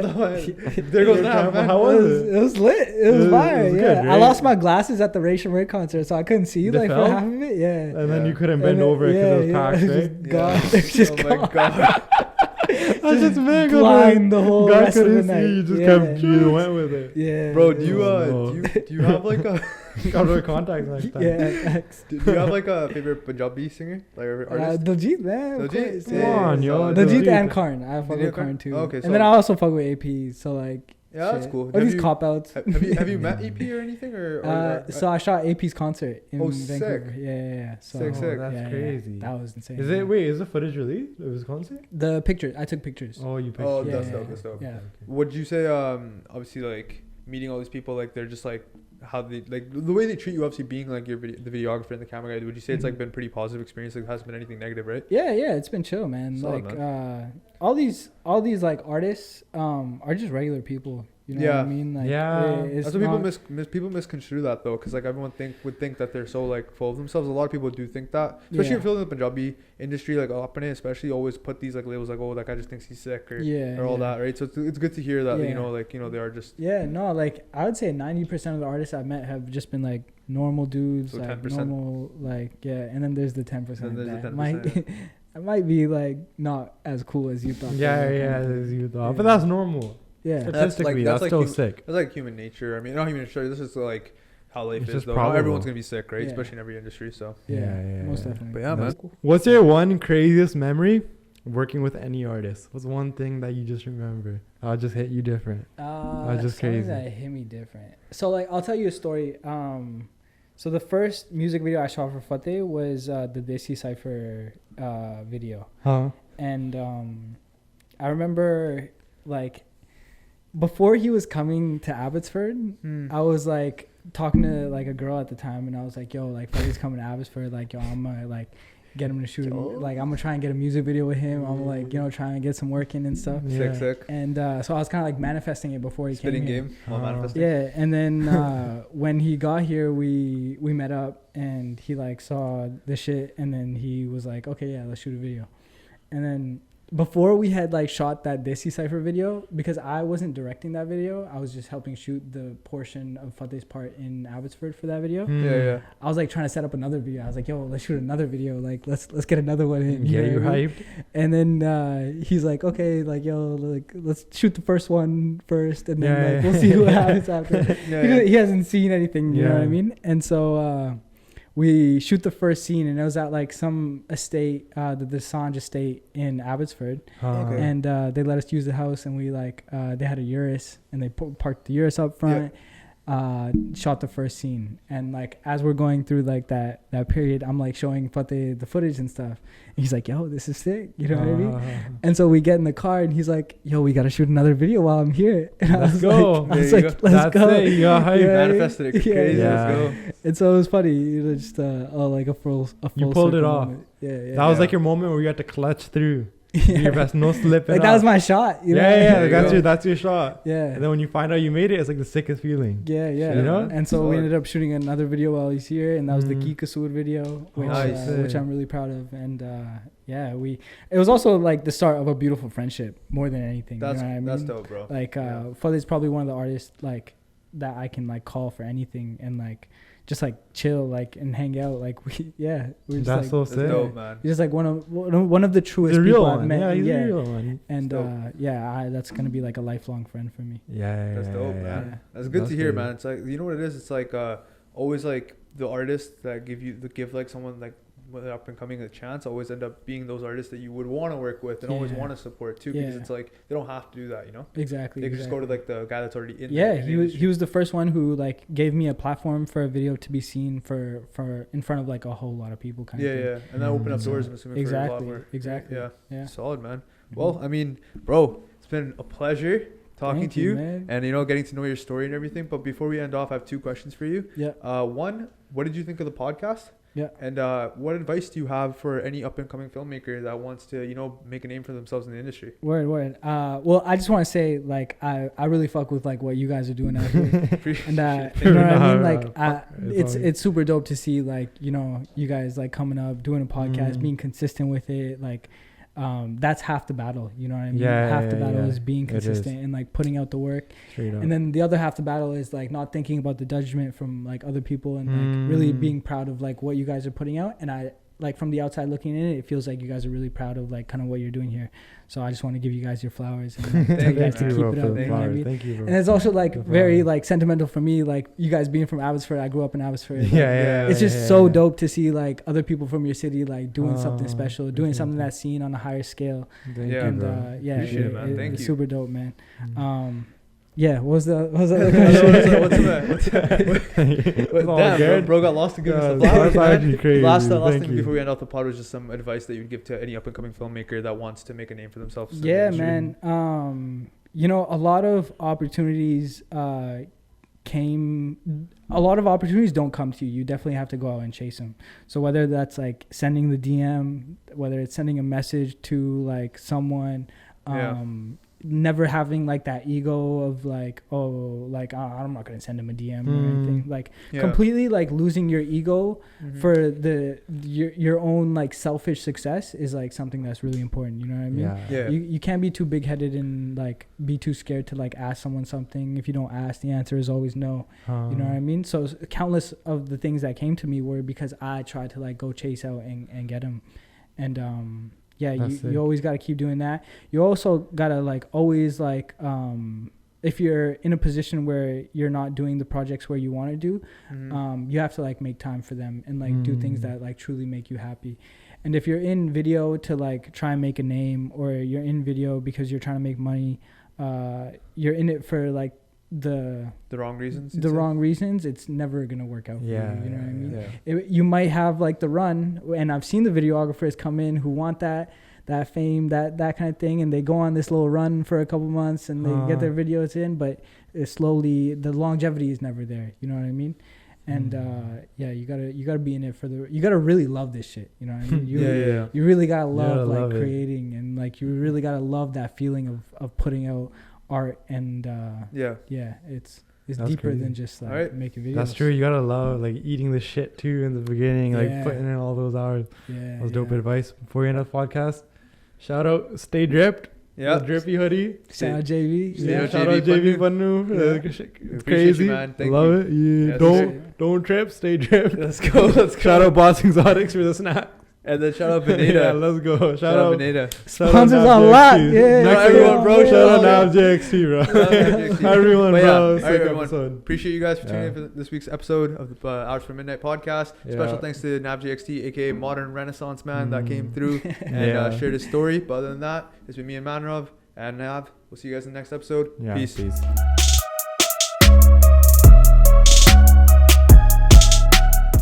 Speaker 1: There goes that, man.
Speaker 3: How
Speaker 2: It
Speaker 3: was
Speaker 2: was,
Speaker 3: it?
Speaker 2: it was lit. It was
Speaker 3: It
Speaker 2: fire.
Speaker 3: was
Speaker 2: Yeah,
Speaker 3: good,
Speaker 2: I
Speaker 3: right?
Speaker 2: lost my glasses at the Ray Shermed concert, so I couldn't see
Speaker 3: They
Speaker 2: like
Speaker 3: fell?
Speaker 2: for half of it. Yeah,
Speaker 3: And then
Speaker 1: Yeah.
Speaker 3: you couldn't bend over because it was packed,
Speaker 2: It's
Speaker 3: right?
Speaker 2: just gone. It's just
Speaker 1: oh
Speaker 2: gone.
Speaker 1: my god.
Speaker 3: I just man,
Speaker 2: blind the whole
Speaker 3: guy
Speaker 2: rest of the
Speaker 3: couldn't
Speaker 2: night.
Speaker 3: see. You just
Speaker 2: Yeah.
Speaker 3: kept you went with it.
Speaker 2: Yeah,
Speaker 1: Bro, do you
Speaker 3: Oh, no.
Speaker 1: do you have like a
Speaker 3: Got wear contacts next time.
Speaker 2: Yeah, facts.
Speaker 1: do you have like a favorite Punjabi singer, like or artist?
Speaker 2: Diljit, man. Of
Speaker 1: Diljit?
Speaker 2: course,
Speaker 3: Come
Speaker 2: yeah.
Speaker 3: on, yo.
Speaker 2: Diljit and Karn. I fuck
Speaker 1: Diljit
Speaker 2: with Karn
Speaker 1: Karn?
Speaker 2: too.
Speaker 1: Okay, so-
Speaker 2: and then I also fuck with AP. So like,
Speaker 1: Yeah, that's
Speaker 2: shit.
Speaker 1: cool.
Speaker 2: Or
Speaker 1: Have
Speaker 2: these
Speaker 1: you-
Speaker 2: cop outs.
Speaker 1: Have you met EP or anything or
Speaker 2: So I shot AP's concert in
Speaker 1: Oh,
Speaker 2: Vancouver.
Speaker 1: sick.
Speaker 2: Yeah. So
Speaker 1: Sick, sick.
Speaker 3: That's
Speaker 2: yeah,
Speaker 3: crazy.
Speaker 2: That was insane.
Speaker 3: Is
Speaker 2: yeah.
Speaker 3: it? Wait, is the footage released of his concert?
Speaker 2: The pictures? I took pictures.
Speaker 3: Oh, you picked.
Speaker 1: Oh,
Speaker 3: it.
Speaker 1: that's
Speaker 2: Yeah,
Speaker 1: dope. That's dope.
Speaker 2: Yeah.
Speaker 1: Would you say obviously like meeting all these people, like they're just like how they like the way they treat you, obviously being like your the videographer and the camera guy, would you say it's like been pretty positive experience? Like, it hasn't been anything negative, right?
Speaker 2: Yeah, it's been chill, man.
Speaker 1: Solid,
Speaker 2: Like all these like artists are just regular people. You know what
Speaker 1: Yeah.
Speaker 2: I mean? Like,
Speaker 3: Yeah.
Speaker 2: it's
Speaker 1: That's what people
Speaker 2: not-
Speaker 1: people misconstrue that though, because like everyone would think that they're so like full of themselves. A lot of people do think that, especially
Speaker 2: Yeah.
Speaker 1: if you're in the Punjabi industry, like Apne especially always put these like labels like, oh, that guy just thinks he's sick or all that, right? So it's good to hear that
Speaker 2: Yeah.
Speaker 1: they are just
Speaker 2: Yeah, no, like I would say 90% of the artists I've met have just been like normal dudes,
Speaker 1: So
Speaker 2: like
Speaker 1: 10%.
Speaker 2: normal, like and then there's the 10%.
Speaker 1: Then there's the
Speaker 2: that
Speaker 1: 10%,
Speaker 2: might it might be like not as cool as you thought.
Speaker 3: Yeah,
Speaker 2: they were
Speaker 3: yeah,
Speaker 2: gonna be.
Speaker 3: as you thought.
Speaker 2: Yeah.
Speaker 3: But that's normal.
Speaker 2: Yeah,
Speaker 3: Statistically, that's
Speaker 1: like
Speaker 3: still
Speaker 1: human-
Speaker 3: sick.
Speaker 1: That's like human nature. I mean, not human nature. This is like how life
Speaker 3: It's
Speaker 1: is
Speaker 3: just
Speaker 1: though. Not
Speaker 3: probable.
Speaker 1: everyone's gonna be sick, right?
Speaker 2: Yeah.
Speaker 1: Especially in every industry. So
Speaker 2: yeah, most
Speaker 3: yeah.
Speaker 2: definitely.
Speaker 1: But yeah, man.
Speaker 3: What's your one craziest memory working with any artist? What's one thing that you just remember? I'll just hit you different. That's just
Speaker 2: something
Speaker 3: crazy.
Speaker 2: That hit me different. So like I'll tell you a story. So the first music video I shot for Fateh was the Desi Cypher video.
Speaker 3: Huh?
Speaker 2: And I remember like before he was coming to Abbotsford, I was like talking to like a girl at the time, and I was like, "Yo, like Freddie's coming to Abbotsford. Like, yo, I'm gonna like get him to shoot. Like, I'm gonna try and get a music video with him. I'm like, try and get some work in and stuff."
Speaker 3: Yeah.
Speaker 1: sick.
Speaker 2: And so I was kind of like manifesting it before he
Speaker 1: Spitting
Speaker 2: came here.
Speaker 1: game. All manifesting.
Speaker 2: Yeah, and then when he got here, we met up, and he like saw the shit, and then he was like, "Okay, yeah, let's shoot a video." And then before we had like shot that Desi Cypher video, because I wasn't directing that video, I was just helping shoot the portion of Fateh's part in Abbotsford for that video.
Speaker 1: Yeah.
Speaker 2: I was like trying to set up another video. I was like, "Yo, let's shoot another video. Like, let's get another one in."
Speaker 3: Yeah,
Speaker 2: know
Speaker 3: you're
Speaker 2: what I mean?
Speaker 3: hyped.
Speaker 2: And then he's like, "Okay, like, yo, like, let's shoot the first one first, and then
Speaker 3: Yeah,
Speaker 2: like
Speaker 3: yeah.
Speaker 2: we'll see what happens after." He hasn't seen anything, you know what I
Speaker 3: Yeah.
Speaker 2: mean? And so we shoot the first scene, and it was at like some estate, the Dosanjh estate in Abbotsford,
Speaker 1: Okay.
Speaker 2: and they let us use the house, and we like they had a Urus, and they parked the Urus up front. shot the first scene. And like as we're going through like that period, I'm like showing Fateh the footage and stuff. And he's like, yo, this is sick. You know what I mean? And so we get in the car and he's like, yo, we got to shoot another video while I'm here. And
Speaker 3: let's go.
Speaker 2: Let's go.
Speaker 1: Manifested it crazy.
Speaker 3: Yeah.
Speaker 1: Let's go.
Speaker 2: And so it was funny. You know, just like a full
Speaker 3: you pulled it off.
Speaker 2: Moment. Yeah.
Speaker 3: That was like your moment where you had to clutch through. Your best, no slipping.
Speaker 2: Like that was my shot. You know?
Speaker 3: That's your shot.
Speaker 2: Yeah.
Speaker 3: And then when you find out you made it, it's like the sickest feeling.
Speaker 2: Yeah.
Speaker 3: You know.
Speaker 2: And so we ended up shooting another video while he's here, and that was the Ki Kasoor video, which I'm really proud of. And it was also like the start of a beautiful friendship more than anything.
Speaker 1: That's,
Speaker 2: you know what I mean?
Speaker 1: That's dope, bro.
Speaker 2: Like Fateh's probably one of the artists like that I can like call for anything and like just like chill like and hang out like we're just
Speaker 3: that's
Speaker 2: like,
Speaker 3: so sick.
Speaker 1: That's dope, man.
Speaker 2: He's just like one of the truest people I've met.
Speaker 3: Yeah, he's a real one.
Speaker 2: And that's gonna be like a lifelong friend for me.
Speaker 1: That's dope, man.
Speaker 2: Yeah.
Speaker 1: That's good to hear, man. It's like, you know what it is? It's like always like the artists that give like someone like up and coming a chance always end up being those artists that you would want to work with and always want to support too, because it's like they don't have to do that, you know.
Speaker 2: Exactly.
Speaker 1: They can just go to like the guy that's already in.
Speaker 2: He was the first one who like gave me a platform for a video to be seen for in front of like a whole lot of people kind of thing.
Speaker 1: And that opened up doors, I'm assuming, for a lot more.
Speaker 2: Exactly.
Speaker 1: Yeah. Solid, man. Well, I mean, bro, it's been a pleasure talking to you
Speaker 2: man.
Speaker 1: And, you know, getting to know your story and everything. But before we end off, I have two questions for you.
Speaker 2: Yeah.
Speaker 1: One, what did you think of the podcast?
Speaker 2: Yeah.
Speaker 1: And what advice do you have for any up and coming filmmaker that wants to, you know, make a name for themselves in the industry?
Speaker 2: Word. Well, I just want to say, like, I really fuck with like what you guys are doing out here, and you know what I mean. Like, it's super dope to see, like, you know, you guys like coming up, doing a podcast, being consistent with it, like. That's half the battle, you know what I mean? Half the battle is being consistent and like putting out the work. And then the other half the battle is like not thinking about the judgment from like other people and like really being proud of like what you guys are putting out. And I like from the outside looking in it feels like you guys are really proud of like kind of what you're doing here. So I just want to give you guys your flowers and like, tell you guys to keep it up. You know what I mean?
Speaker 3: Thank you, bro.
Speaker 2: And it's also like very like sentimental for me, like you guys being from Abbotsford. I grew up in Abbotsford. Like, it's just so dope to see like other people from your city like doing something special, doing something that's seen on a higher scale.
Speaker 1: Appreciate it, man. Thank you.
Speaker 2: It's super dope, man. What was the other question?
Speaker 1: Damn, bro got lost to give us the flowers. Last thing before we end off the pod was just some advice that you'd give to any up and coming filmmaker that wants to make a name for themselves.
Speaker 2: Yeah, man. You know, a lot of opportunities don't come to you. You definitely have to go out and chase them. So whether that's like sending the DM, whether it's sending a message to like someone, never having like that ego of like, I'm not gonna send him a DM or anything, like completely like losing your ego for your own like selfish success is like something that's really important, you know what I mean? You can't be too big-headed and like be too scared to like ask someone something. If you don't ask, the answer is always no. You know what I mean? So countless of the things that came to me were because I tried to like go chase out and get them. And you always got to keep doing that. You also got to like always like if you're in a position where you're not doing the projects where you want to do, you have to like make time for them and like do things that like truly make you happy. And if you're in video to like try and make a name, or you're in video because you're trying to make money, you're in it for like the wrong reasons, it's never gonna work out for you. You know what I mean? You might have like the run, and I've seen the videographers come in who want that fame, that kind of thing, and they go on this little run for a couple months and they get their videos in, but slowly the longevity is never there. You know what I mean? And you gotta be in it you gotta really love this shit, you know what I mean? You really gotta love creating, and like you really gotta love that feeling of putting out art. And it's deeper crazy. Than just like making videos.
Speaker 3: That's true. You gotta love like eating the shit too in the beginning, like putting in all those hours. That was dope advice. Before we end the podcast, shout out Stay Dripped. The drippy hoodie.
Speaker 2: Shout out JV.
Speaker 3: Shout out JV Pannu. It's crazy.
Speaker 1: You, man. Thank
Speaker 3: Love
Speaker 1: you.
Speaker 3: it. Don't trip. Stay dripped.
Speaker 1: Let's go.
Speaker 3: Shout out Boss Exotics for the snack.
Speaker 1: And then shout out Benita.
Speaker 3: Let's go. Shout out
Speaker 1: Benita.
Speaker 2: Sponsors on lock.
Speaker 3: Next everyone, bro. Shout out Navjxt, bro. Everyone, bro.
Speaker 1: All right, everyone. Appreciate you guys for tuning in for this week's episode of the Hours for Midnight podcast. Special thanks to Navjxt, aka Modern Renaissance Man, that came through and shared his story. But other than that, it's been me and Manrov and Nav. We'll see you guys in the next episode. Peace.